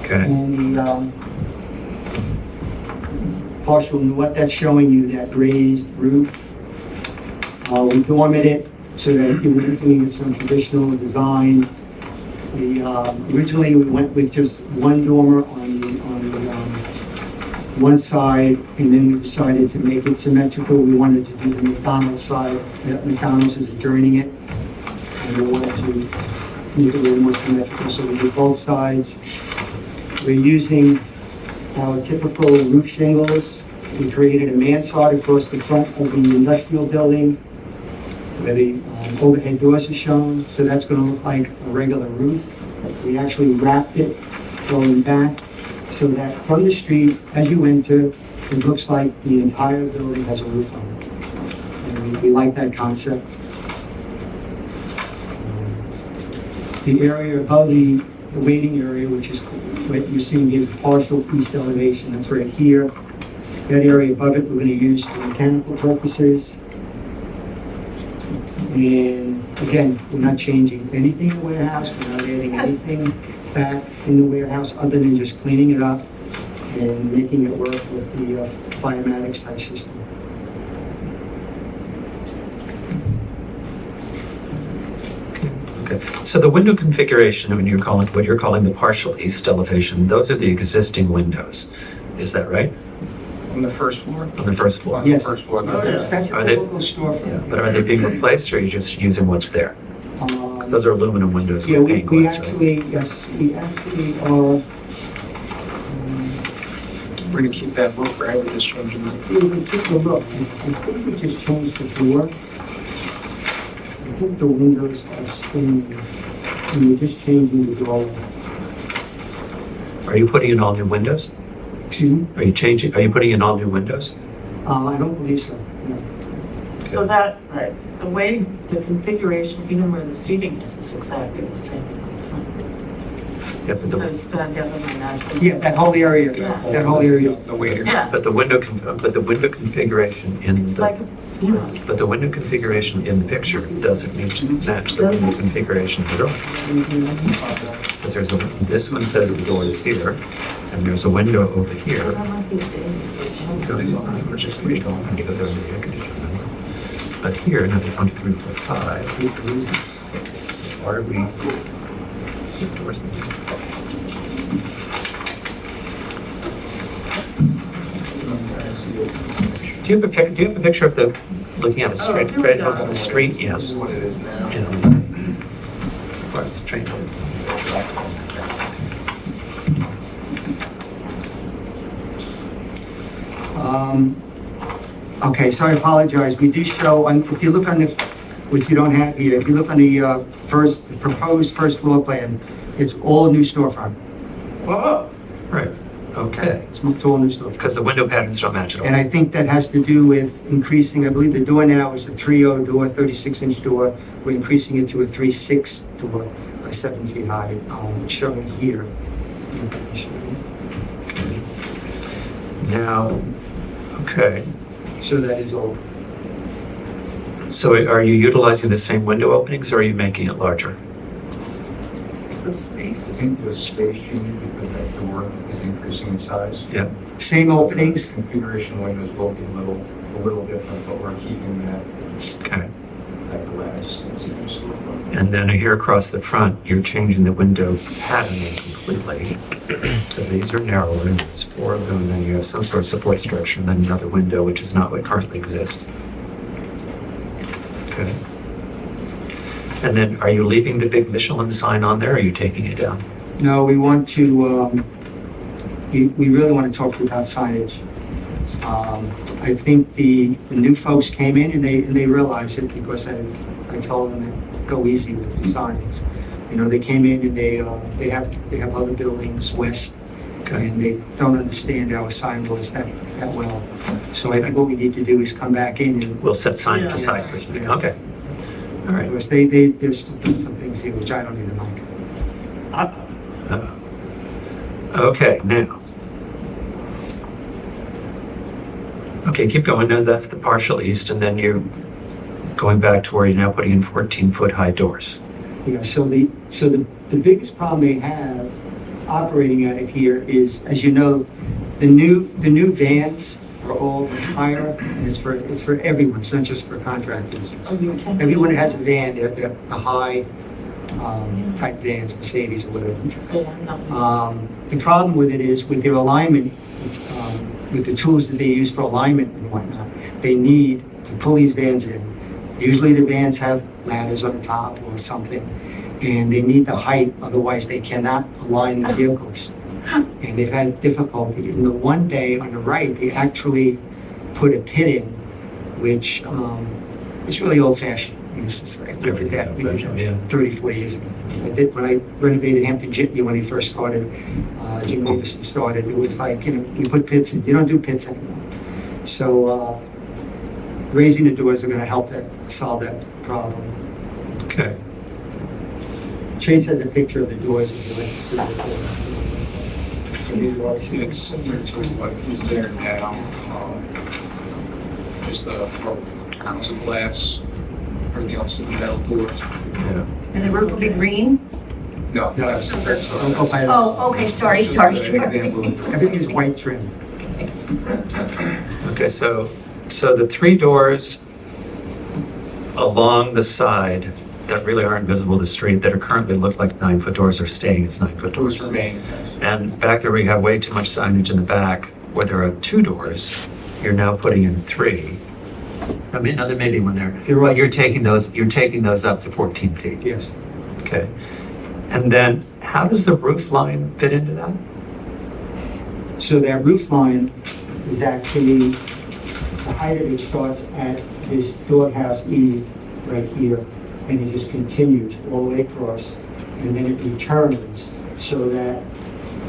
Okay. And the partial north, that's showing you that raised roof. We dormered it so that you would get some traditional design. Originally, we went with just one dormer on the one side, and then we decided to make it symmetrical. We wanted to do the McDonald's side. McDonald's is adjoining it, and we wanted to make it a little more symmetrical, so we did both sides. We're using our typical roof shingles. We created a mansard across the front of the industrial building where the overhead doors are shown, so that's going to look like a regular roof. We actually wrapped it going back so that from the street, as you enter, it looks like the entire building has a roof on it. And we like that concept. The area above the waiting area, which is what you're seeing here, the partial east elevation, that's right here. That area above it, we're going to use for mechanical purposes. And again, we're not changing anything in the warehouse, we're not adding anything back in the warehouse other than just cleaning it up and making it work with the Firematics type system. Okay. So the window configuration, I mean, what you're calling the partial east elevation, those are the existing windows. Is that right? On the first floor? On the first floor? Yes, First floor. that's a Are they- typical storefront. But are they being replaced or are you just using what's there? Um, Those are aluminum windows Yeah, with we pane glass, right? actually, yes, we actually are, We're gonna keep that look, right? We're just changing the. we took a look, I think we just changed the door. I think the windows are staying, and we're just changing the door. Are you putting in all new windows? Excuse me? Are you putting in all new windows? I don't believe so, no. So that, right, the way, the configuration, even where the seating is exactly the same. Yeah, but So the, it's that the other one, actually. Yeah, that whole area, that whole area. The waiter. Yeah, but the window configuration in it's like, the, yes. but the window configuration in the picture doesn't need to match the window configuration of the door. Because this one says the door is here, and there's a window over here. We're just going to give it the air conditioning. But here, another 23.5. This is RB. Doors. Do you have a picture of the, looking at the street, here we right go. over the street? Yes. What it is now. Yeah, let me see. As far as straight. Okay, so I apologize. We do show, if you look on the, which you don't have here, if you look on the proposed first floor plan, it's all new storefront. Whoa. Right, okay. It's all new storefront. Because the window patterns don't match at all. And I think that has to do with increasing, I believe the door now is a 3.0 door, 36-inch door. We're increasing it to a 3.6 door, 7 feet high, shown here. Okay. Now, okay. So that is all. So are you utilizing the same window openings or are you making it larger? the space I is. think the space changing because that door is increasing in size. Yeah. Same openings, Configuration windows will be a little different, but we're keeping Okay. that glass. That's in the storefront. And then here across the front, you're changing the window patterning completely, because these are narrower, and there's 4 of them, and then you have some sort of support structure, and then another window, which is not what currently exists. Okay. And then, are you leaving the big Michelin sign on there, or are you taking it down? no, we want to, we really want to talk to you about signage. I think the new folks came in and they realized it because I told them to go easy with the signs. You know, they came in and they have other buildings west, and they don't understand our sign laws that well. So I think what we need to do is come back in and. We'll set signage Yeah. aside for you. Okay. All right. Because there's some things here which I don't even like. Okay, now. Okay, keep going. Now that's the partial east, and then you're going back to where you're now putting in 14-foot high doors. Yeah, so the biggest problem they have operating out of here is, as you know, the new vans are all higher, and it's for everyone. It's not just for contractors. It's everyone that has a van, they're the high type vans, Mercedes or whatever. The problem with it is with their alignment, with the tools that they use for alignment and whatnot, they need to pull these vans in. Usually the vans have ladders on the top or something, and they need the height, otherwise they cannot align the vehicles. And they've had difficulty. In the one day on the right, they actually put a pit in, which is really old-fashioned. It's like, we did that 30, 40 years ago. When I renovated Hampton Jitney when he first started, Jim Davison started, it was like, you put pits in. You don't do pits anymore. So raising the doors are going to help solve that problem. Okay. Chase has a picture of the doors if you'd like to see it. It's similar to what is there now. Just the ounce of glass, everything else is the metal doors. Yeah. And the roof will be green? No, that's. Don't go by that. Oh, okay, sorry. Everything is white trim. Okay, so the 3 doors along the side that really aren't visible to the street, that are currently look like 9-foot doors, are staying as 9-foot doors. Doors remain. And back there, we have way too much signage in the back where there are 2 doors. You're now putting in 3. I mean, there may be one there. You're right. But you're taking those up to 14 feet. Yes. Okay. And then how does the roof line fit into that? So that roof line is actually, the height of it starts at this doghouse eave right here, and it just continues all the way across, and then it returns so that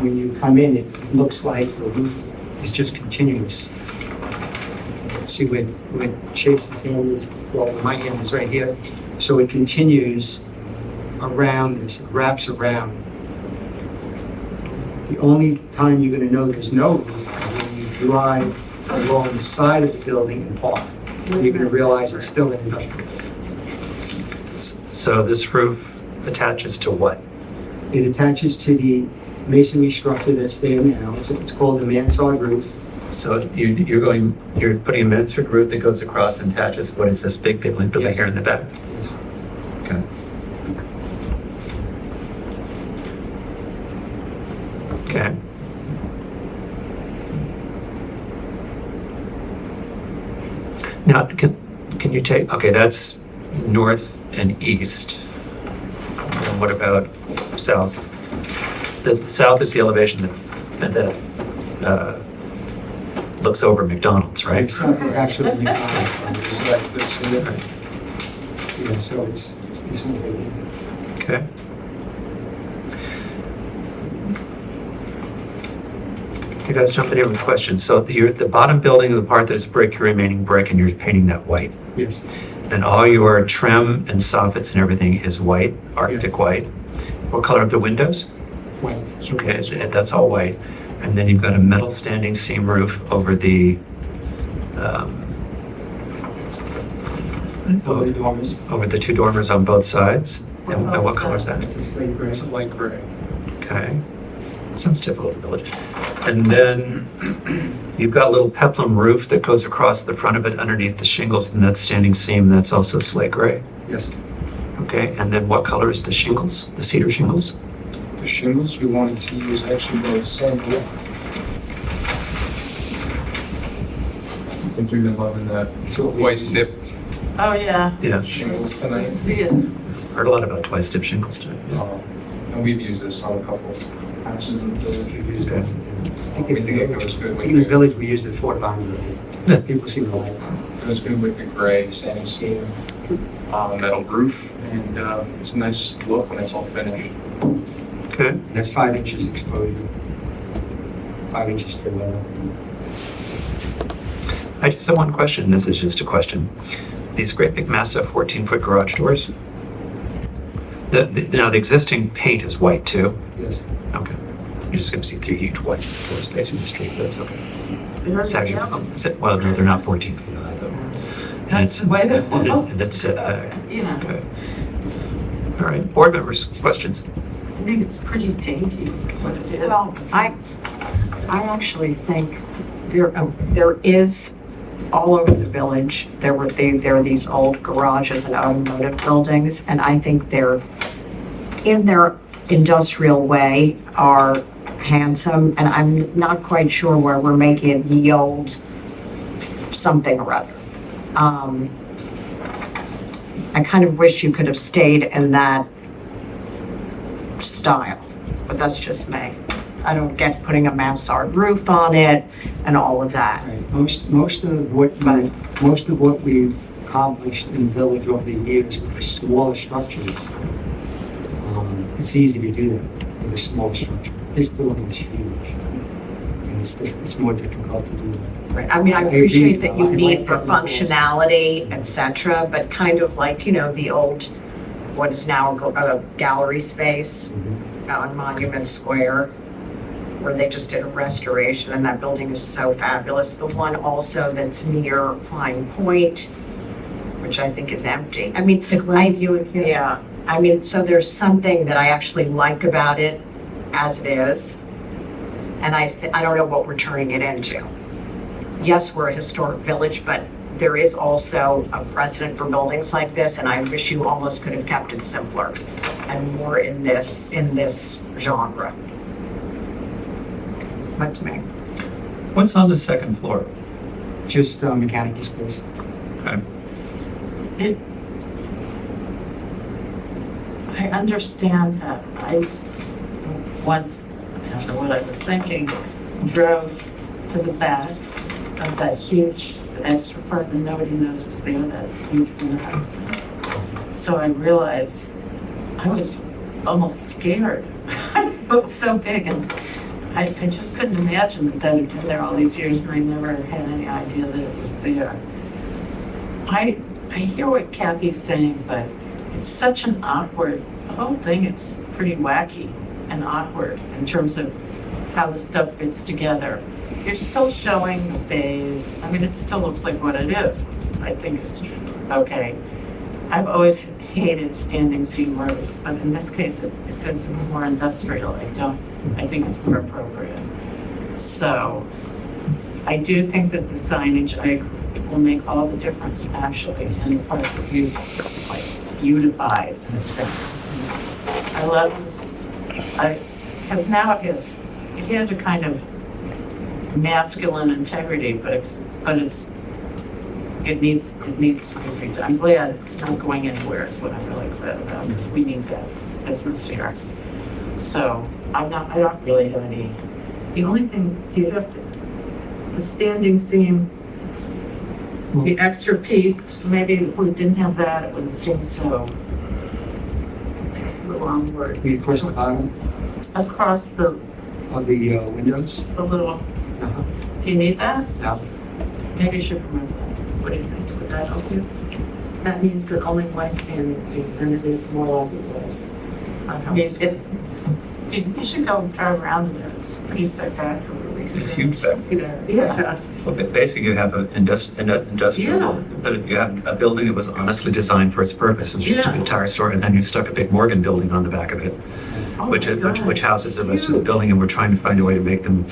when you come in, it looks like the roof is just continuous. See where Chase's hand is, well, my hand is right here, so it continues around this, it wraps around. The only time you're gonna know there's no roof is when you drive along the side of the building and park. You're gonna realize it's still an industrial. So this roof attaches to what? It attaches to the masonry structure that's there now. It's called the mansard roof. So you're putting a mansard roof that goes across and attaches, what is this big building Yes. here in the back? Yes. Okay. Okay. Now, can you take, okay, that's north and east. And what about south? The south is the elevation that looks over McDonald's, right? The south is actually McDonald's. So that's this here. Yeah, so it's this one right here. Okay. You guys jump in here with questions. So the bottom building of the part that is brick, you're remaining brick, and you're painting that white. Yes. And all your trim and soffits and everything is white, Arctic Yes. white. What color are the windows? White. Okay, that's all white. And then you've got a metal standing seam roof over the over the dormers. Over the two dormers on both sides? And what color is that? It's a slate gray. It's a light gray. Okay. Sounds typical of the village. And then you've got a little peplum roof that goes across the front of it underneath the shingles, and that standing seam, that's also slate gray. Yes. Okay, and then what color is the shingles, the cedar shingles? The shingles, we wanted to use actually the same wood. Since we've been loving that twice dipped Oh, yeah. Yeah, shingles I tonight. see it. heard a lot about twice dip shingles today. And we've used this on a couple houses in the village. We used it. Okay. I think We think it goes good in the with village, we used it 4 times. Yeah. People seem to like it. goes good with the gray standing seam, metal roof, and it's a nice look when it's all finished. Okay. And that's 5 inches exposure. 5 inches to weather. I just have one question. This is just a question. These great big massive 14-foot garage doors, now the existing paint is white too? Yes. Okay. You're just going to see 3 huge white doors facing the street, but that's okay. It's actually, well, no, they're not 14 feet high though. And That's the way they and it's set back. You know, Okay. All right, board members, questions? I think it's pretty dainty, what it is. Well, I actually think there is all over the village, there are these old garages and automotive buildings, and I think they're, in their industrial way, are handsome, and I'm not quite sure where we're making it yield something or other. I kind of wish you could have stayed in that style, but that's just me. I don't get putting a mansard roof on it and all of that. Right. Most of what we've accomplished in the village over the years with the smaller structures, it's easy to do that with a small structure. This building is huge, and it's more difficult to do that. Right. I mean, I ARB, appreciate that you I like need for technicals. functionality, et cetera, but kind of like, the old, what is now a gallery space on Monument Square, where they just did a restoration, and that building is so fabulous. The one also that's near Flying Point, which I think is empty. I mean, yeah, I mean, so there's something that I actually like about it as it is, and I don't know what we're turning it into. Yes, we're a historic village, but there is also a precedent for buildings like this, and I wish you almost could have kept it simpler and more in this genre. But to me. What's on the second floor? Just mechanical space. Okay. I understand that. I once, I don't know what I was thinking, drove to the back of that huge extra part that nobody knows is there, that huge warehouse. So I realized I was almost scared. It was so big, and I just couldn't imagine that it had been there all these years, and I never had any idea that it was there. I hear what Kathy's saying, but it's such an awkward, the whole thing is pretty wacky and awkward in terms of how the stuff fits together. You're still showing the bays. I mean, it still looks like what it is. I think it's okay. I've always hated standing seam roofs, but in this case, since it's more industrial, I think it's more appropriate. So I do think that the signage will make all the difference actually in the part that you like beautified in a sense. I love because now it has a kind of masculine integrity, but it needs to be redone. I'm glad it's not going anywhere is what I'm really glad about, because we need that business here. So I don't really have any, the only thing you have to, the standing seam, the extra piece, maybe if we didn't have that, it wouldn't seem so, it's the wrong word. We across the bottom Across the of the windows. little, Uh-huh. do you need that? No. Maybe you should remove that. What do you think? Would that help you? That means that only one standing seam, and it is more like it was. You should go around there. It's pretty spectacular. It's huge back. Yeah. Well, basically, you have an industrial, Yeah. but you have a building that was honestly designed for its purpose, it was just to be a tire store, and then you stuck a big Morgan building on the back of it, Oh which my God. which houses the rest of the building, and we're trying to find a way to make them.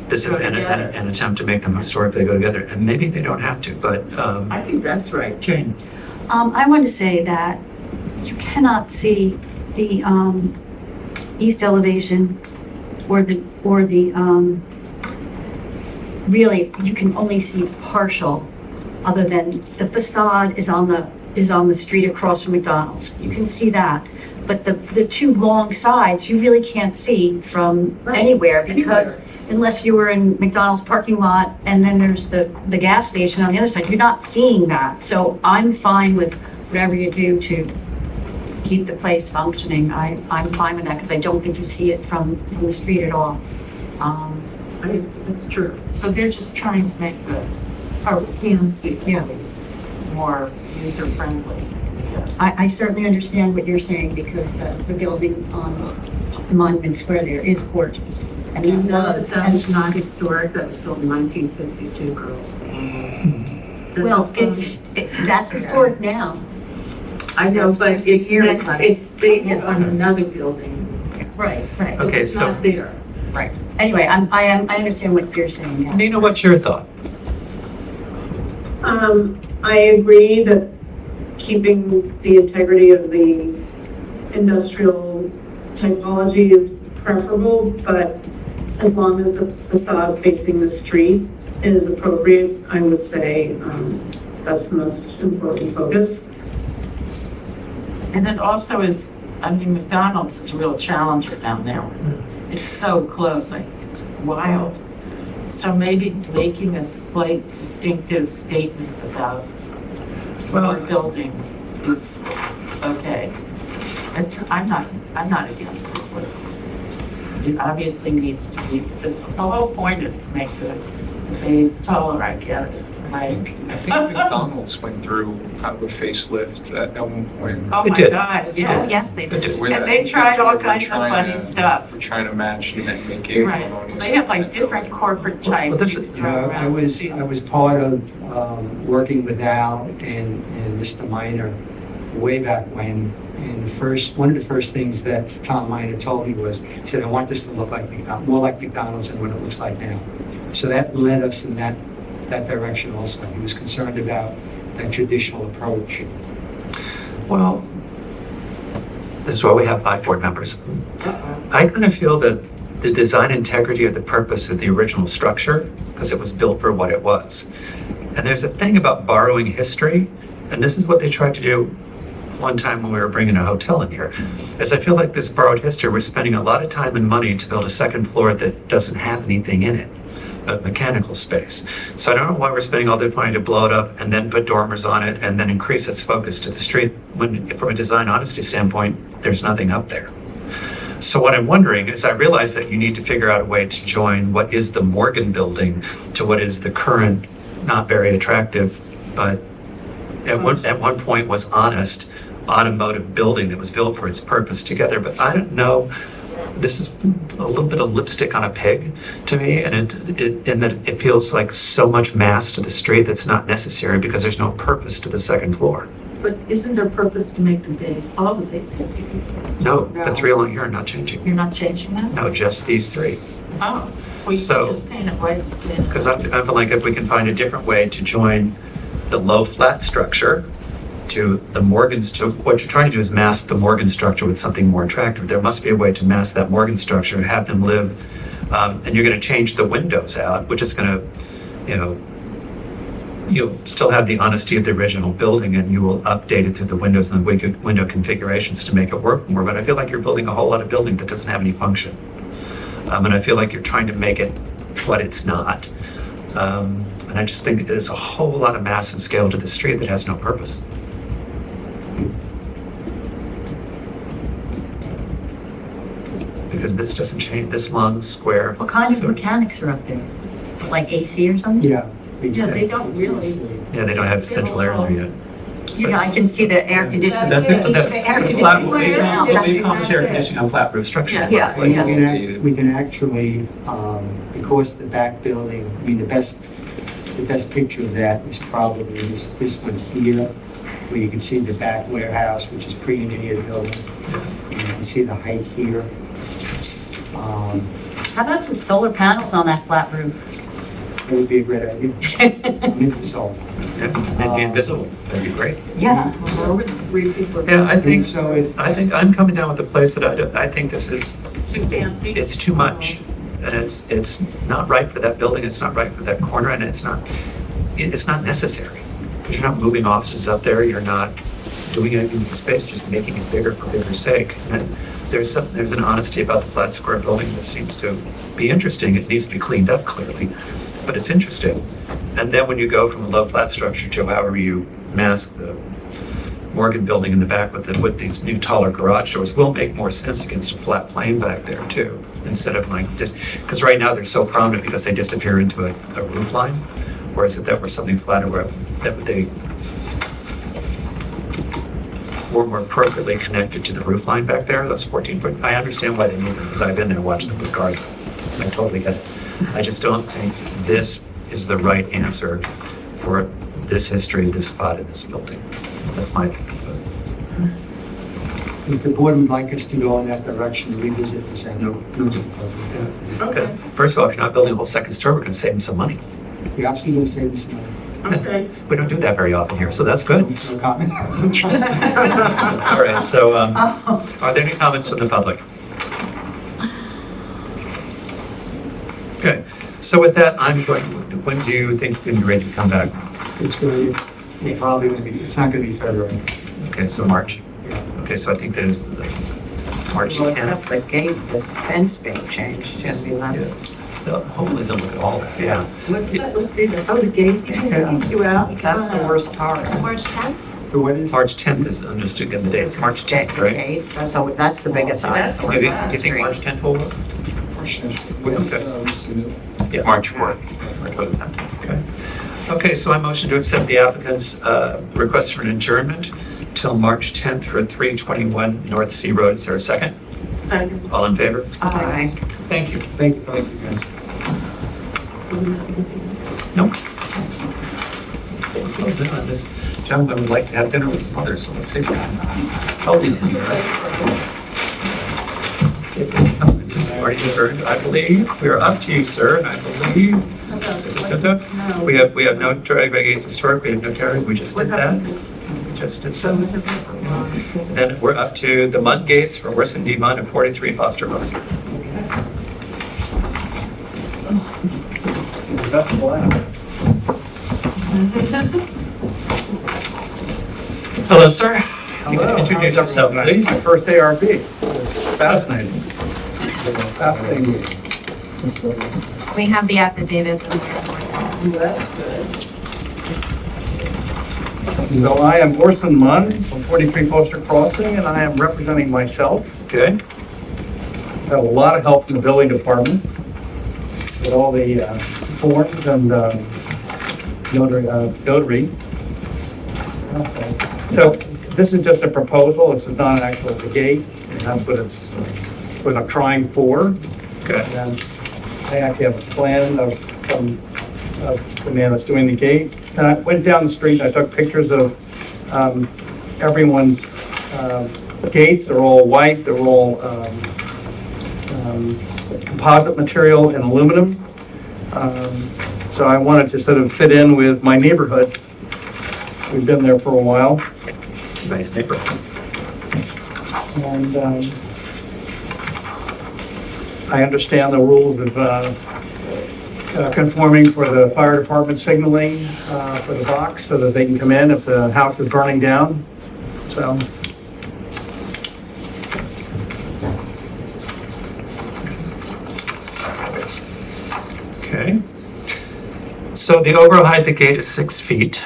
This is Go together. an attempt to make them historically go together, and maybe they don't have to, but I think that's right. Jane. I want to say that you cannot see the east elevation or the really, you can only see partial, other than the facade is on the street across from McDonald's. You can see that. But the two long sides, you really can't see from anywhere, because unless you were in McDonald's parking lot and then there's the gas station on the other side, you're not seeing that. So I'm fine with whatever you do to keep the place functioning. I'm fine with that, because I don't think you see it from the street at all. That's true. So they're just trying to make the PNC more user-friendly. I certainly understand what you're saying, because the building on Monument Square there is gorgeous. And You it know, was, that's not historic, that was built in 1952, girls. well, that's historic now. I know, but it's based Yeah. on another building. Right. Okay, It's so not there. Right. Anyway, I understand what you're saying now. Nina, what's your thought? I agree that keeping the integrity of the industrial typology is preferable, but as long as the facade facing the street is appropriate, I would say that's the most important focus. And then also McDonald's is a real challenger down there. It's so close, it's wild. So maybe making a slight distinctive statement about our building is okay. I'm not against it, but it obviously needs to be, the whole point is to make the bays taller, I get it. I think McDonald's went through kind of a facelift at one point. Oh It my did. God, yes. Yes, they did. Where And that- they tried all we're kinds of trying funny to- stuff. We're trying to match and make it Right. harmonious. They have like different corporate types. this- you can drive I around and was see. part of working with Al and Mr. Minor way back when. And one of the first things that Tom Minor told me was, he said, I want this to look like more like McDonald's than what it looks like now. So that led us in that direction also. He was concerned about that traditional approach. Well, this is why we have 5 board members. I kind of feel that the design integrity of the purpose of the original structure, because it was built for what it was. And there's a thing about borrowing history, and this is what they tried to do one time when we were bringing a hotel in here, is I feel like this borrowed history, we're spending a lot of time and money to build a second floor that doesn't have anything in it, but mechanical space. So I don't know why we're spending all this money to blow it up and then put dormers on it and then increase its focus to the street, when from a design honesty standpoint, there's nothing up there. So what I'm wondering is, I realize that you need to figure out a way to join what is the Morgan building to what is the current, not very attractive, but at one point was honest automotive building that was built for its purpose together. But I don't know, this is a little bit of lipstick on a pig to me, and in that it feels like so much mass to the street that's not necessary, because there's no purpose to the second floor. But isn't there purpose to make the bays, all the bays have to be? No, the 3 along here are not changing. You're not changing that? No, just these 3. Oh, well, you So- can just paint it white. Because I feel like if we can find a different way to join the low flat structure to the Morgan's, to what you're trying to do is mask the Morgan structure with something more attractive. There must be a way to mask that Morgan structure and have them live, and you're going to change the windows out, which is going to, you'll still have the honesty of the original building, and you will update it through the windows and the window configurations to make it work more. But I feel like you're building a whole lot of building that doesn't have any function. And I feel like you're trying to make it what it's not. And I just think there's a whole lot of mass and scale to the street that has no purpose. Because this doesn't change, this long square. What kind of mechanics are up there? Like AC or something? Yeah. Yeah, they don't really. Yeah, they don't have central air in there yet. You know, I can see the air conditioning. That's it, The air the flat, conditioning. what we accomplish air conditioning on flat roof structures. Yeah. We can actually, because the back building, I mean, the best picture of that is probably this one here, where you can see the back warehouse, which is pre-engineered building. And you can see the height here. How about some solar panels on that flat roof? It would be a great idea. I'm into solar. Yeah, and be invisible, that'd be great. Yeah. Yeah, I think, So if, I'm coming down with the place that I think this is, Too fancy. it's too much. And it's not right for that building, it's not right for that corner, and it's not necessary. Because you're not moving offices up there, you're not doing anything with the space, just making it bigger for bigger's sake. And there's an honesty about the flat square building that seems to be interesting. It needs to be cleaned up clearly, but it's interesting. And then when you go from a low flat structure to however you mask the Morgan building in the back with these new taller garage doors will make more sense against a flat plane back there too, instead of like just, because right now they're so prominent because they disappear into a roof line, whereas if that were something flatter where they were more appropriately connected to the roof line back there, those 14-foot, I understand why they need them, because I've been there watching them regardless. I totally get it. I just don't think this is the right answer for this history, this spot in this building. That's my opinion. if the board would like us to go in that direction, revisit this, and no difficulty. Because first of all, if you're not building a whole second story, we're going to save them some money. We're absolutely going to save this money. Okay. We don't do that very often here, so that's good. No comment. All right, so are there any comments from the public? Okay, so with that, when do you think you're ready to come back? It's going to be, probably going to be, it's not going to be February. Okay, so March. Okay, so I think there's the March Well, 10th. except the gate, the fence being changed. I mean, that's. Hopefully they'll look at all that, yeah. Let's see that. Oh, the gate. You out? That's the worst part. March 10th? The what is? March 10th is, I'm just getting the date, it's March 10th, right? Gate, that's the biggest That's eyesore. Do you on the think street. March 10th will work? Yeah, March 4th. Okay. Okay, so I motion to accept the applicant's request for an adjournment till March 10th for 321 North Sea Road. Is there a second? Second. All in favor? Aye. Thank you. Thank you, guys. Nope. Well, then, this gentleman would like to have dinner with his mother, so let's see. I'll leave you, Already heard, I believe. We're up to you, sir, I believe. We have no drag against historic, we have no terror, we just did that. We just did that. Then we're up to the Mud Gates for Worsen D. Munn of 43 Foster Bus. Hello, sir. You can introduce yourself, please. First ARB. Fascinating. Fascinating. We have the affidavits. So I am Orson Munn from 43 Foster Crossing, and I am representing myself. Good. Had a lot of help from the building department with all the forms and notary. So this is just a proposal. This is not an actual gate. That's what I'm trying for. Okay. And I actually have a plan of the man that's doing the gate. And I went down the street and I took pictures of everyone's gates. They're all white. They're all composite material and aluminum. So I wanted to sort of fit in with my neighborhood. We've been there for a while. Nice neighborhood. And I understand the rules of conforming for the fire department signaling for the box so that they can come in if the house is burning down. So. Okay. So the overall height of the gate is 6 feet.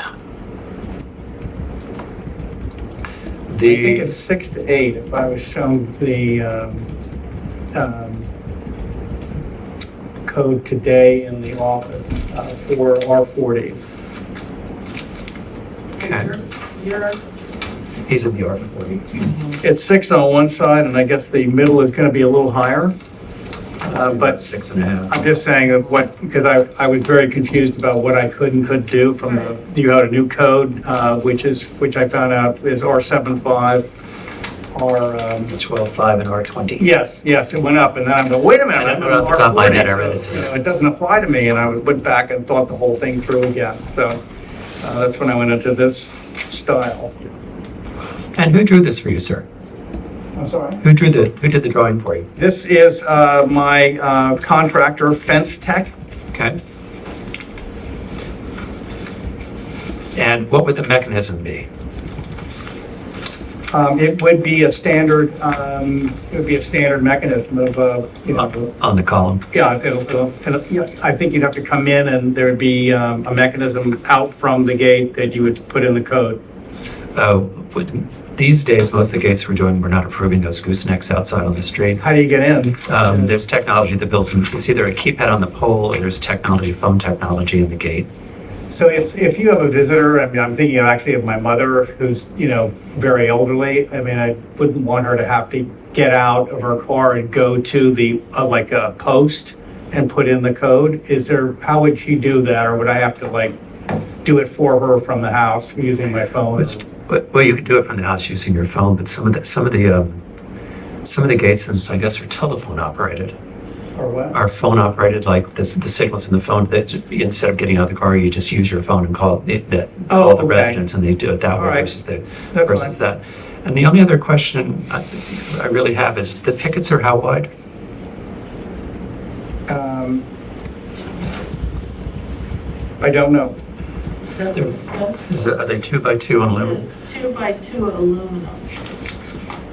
I think it's 6 to 8 if I was shown the code today in the office for R40s. Okay. You're, He's in the R40. It's 6 on one side, and I guess the middle is going to be a little higher. But 6.5. I'm just saying of what, because I was very confused about what I could and couldn't do from the, you had a new code, which I found out is R75, R, 12.5 and R20. yes, it went up, and then I'm going, wait a minute, I I'm don't know off the top of my R40, head, I so, read it too. you know, it doesn't apply to me, and I went back and thought the whole thing through again, so that's when I went into this style. And who drew this for you, sir? I'm sorry? Who did the drawing for you? This is my contractor, Fence Tech. Okay. And what would the mechanism be? It would be a standard, mechanism of, you know, On the column? yeah, yeah, I think you'd have to come in and there'd be a mechanism out from the gate that you would put in the code. These days, most of the gates we're doing, we're not approving those goosenecks outside on the street. How do you get in? There's technology that builds in. It's either a keypad on the pole or there's technology, phone technology in the gate. So if you have a visitor, I mean, I'm thinking actually of my mother who's, you know, very elderly. I mean, I wouldn't want her to have to get out of her car and go to the, like a post and put in the code. How would she do that? Or would I have to like do it for her from the house using my phone? Well, you could do it from the house using your phone, but some of the gates, I guess, are telephone operated. Or what? Are phone operated, like the signals in the phone, that instead of getting out of the car, you just use your phone and call the okay. residents, and they do it that way right. versus That's fine. that. And the only other question I really have is, the pickets are how wide? I don't know. is that what it says? Are they 2 by 2 on It aluminum? says 2 by 2 aluminum.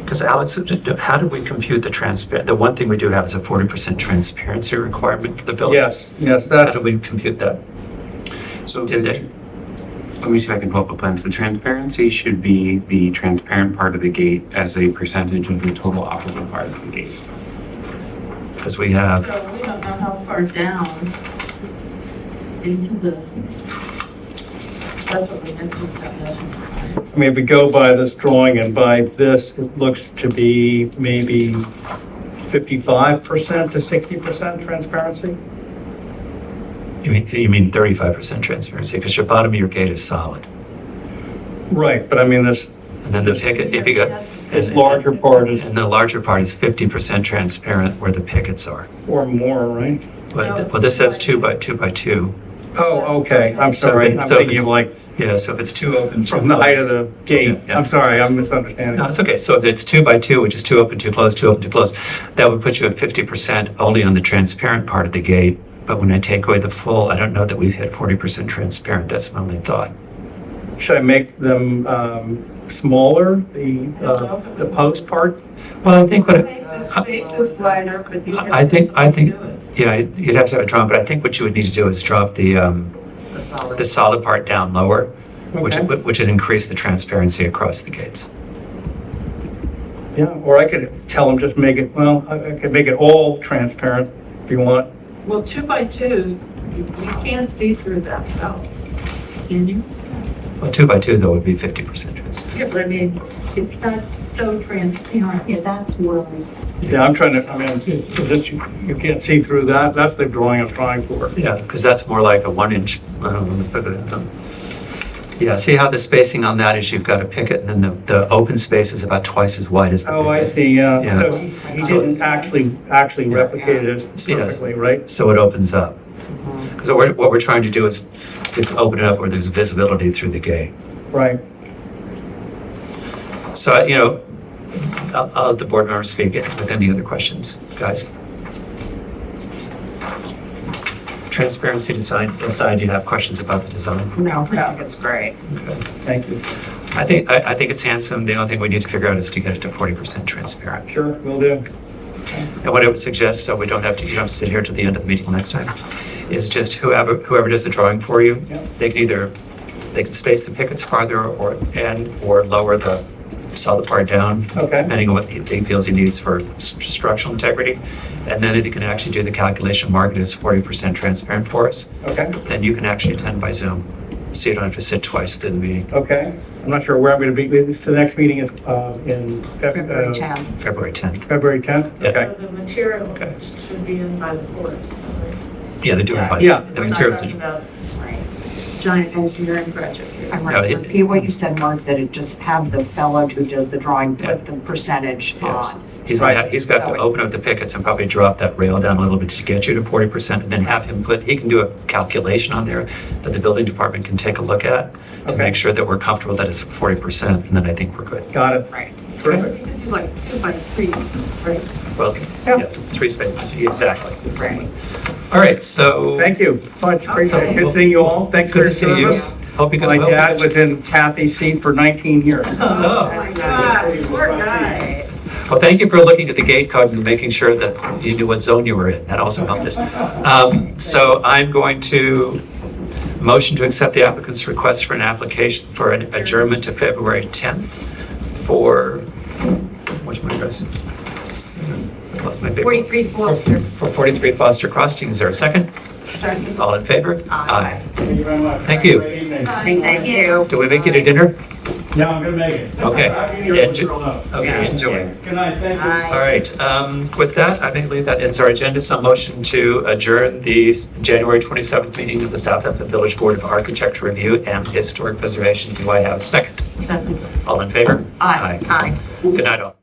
Because Alex, how do we compute the one thing we do have is a 40% transparency requirement for the village. Yes, How that's, do we compute that? So Did they? let me see if I can pull up the plans. The transparency should be the transparent part of the gate as a percentage of the total operable part of the gate. Because we have, So we don't know how far down into the, that's what we missed with that measurement. I mean, if we go by this drawing and by this, it looks to be maybe 55% to 60% transparency. you mean 35% transparency, because your bottom of your gate is solid. Right, but I mean, this And then the picket, if you go. this larger part is, And the larger part is 50% transparent where the pickets are. or more, right? Well, this says 2 by 2 by 2. Oh, okay, I'm So sorry, it's- I'm so thinking it's- of like, Yeah, so if it's 2 open, 2 from the height of closed. the gate. Yeah. I'm sorry, I'm misunderstanding. No, it's okay. So if it's 2 by 2, which is 2 open, 2 closed, 2 open, 2 closed, that would put you at 50% only on the transparent part of the gate. But when I take away the full, I don't know that we've hit 40% transparent. That's my only thought. Should I make them smaller, the post part? Well, I think what, Make the spaces wider, but you I think, have to do it. yeah, you'd have to have a drawing, but I think what you would need to do is drop the solid part down lower, which Okay. would increase the transparency across the gates. Yeah, or I could tell them just make it, well, I could make it all transparent if you want. Well, 2 by 2s, you can't see through that though. Can you? Well, 2 by 2 though would be 50% transparent. Yeah, but I mean, it's not so transparent. Yeah, that's more like. Yeah, I'm trying to, I mean, is this, you can't see through that? That's the drawing I'm trying for. Yeah, because that's more like a 1-inch. Yeah, see how the spacing on that is, you've got a picket, and then the open space is about twice as wide as the Oh, I picket. see, yeah. Yeah. So he didn't actually replicate it Yes. perfectly, right? So it opens up. Because what we're trying to do is open it up where there's visibility through the gate. Right. So, I'll let the board members speak with any other questions, guys. Transparency design, aside, you have questions about the design? No, I think it's great. Okay. Thank you. I think it's handsome. The only thing we need to figure out is to get it to 40% transparent. Sure, will do. And what I would suggest, so we don't have to, you don't have to sit here till the end of the meeting next time, is just whoever does the drawing for you, Yep. they can space the pickets farther or lower the solid part down, Okay. depending on what he feels he needs for structural integrity. And then if you can actually do the calculation, mark it as 40% transparent for us, Okay. then you can actually attend by Zoom. so you don't have to sit twice through the meeting. Okay, I'm not sure where I'm going to be. The next meeting is in February 10th. February 10th. February 10th? Yeah. Okay. So the material should be in by the 4th. Yeah, they're doing it by, Yeah. the We're not materials. talking about giant engineering project here. I'm No, right, it- repeat what you said, Mark, that it just have the fellow who does the drawing, Yeah. put the percentage Yes. on. He's got to open up the pickets and probably drop that rail down a little bit to get you to 40%, and then have him he can do a calculation on there that the building department can take a look at to Okay. make sure that we're comfortable that it's 40%, and then I think we're good. Got it. Right. Terrific. You could do like 2 by 3, right? Well, Yeah. yeah, 3 spaces, exactly. Right. All right, so. Thank you. Much appreciated. Okay. Good seeing you all. Thanks for Good your to see you. service. Hope you got My well. dad was in Kathy's seat for 19 years. Oh. my God, poor guy. Well, thank you for looking at the gate code and making sure that you knew what zone you were in. That also helped us. So I'm going to motion to accept the applicant's request for an application for an adjournment to February 10th for, what's my address? I lost my paper. 43 Foster. For 43 Foster Crossing. Is there a second? Second. All in favor? Aye. Thank you very much. Thank you. Great evening. Thank you. Do we make you to dinner? Yeah, I'm gonna make it. Okay. I'll be here Yeah, when you're up. Okay, enjoy. Good night, thank you. All right, with that, I believe that ends our agenda. So motion to adjourn the January 27th meeting of the Southampton Village Board of Architecture Review and Historic Preservation. Do I have a second? Second. All in favor? Aye. Aye. Good night, all.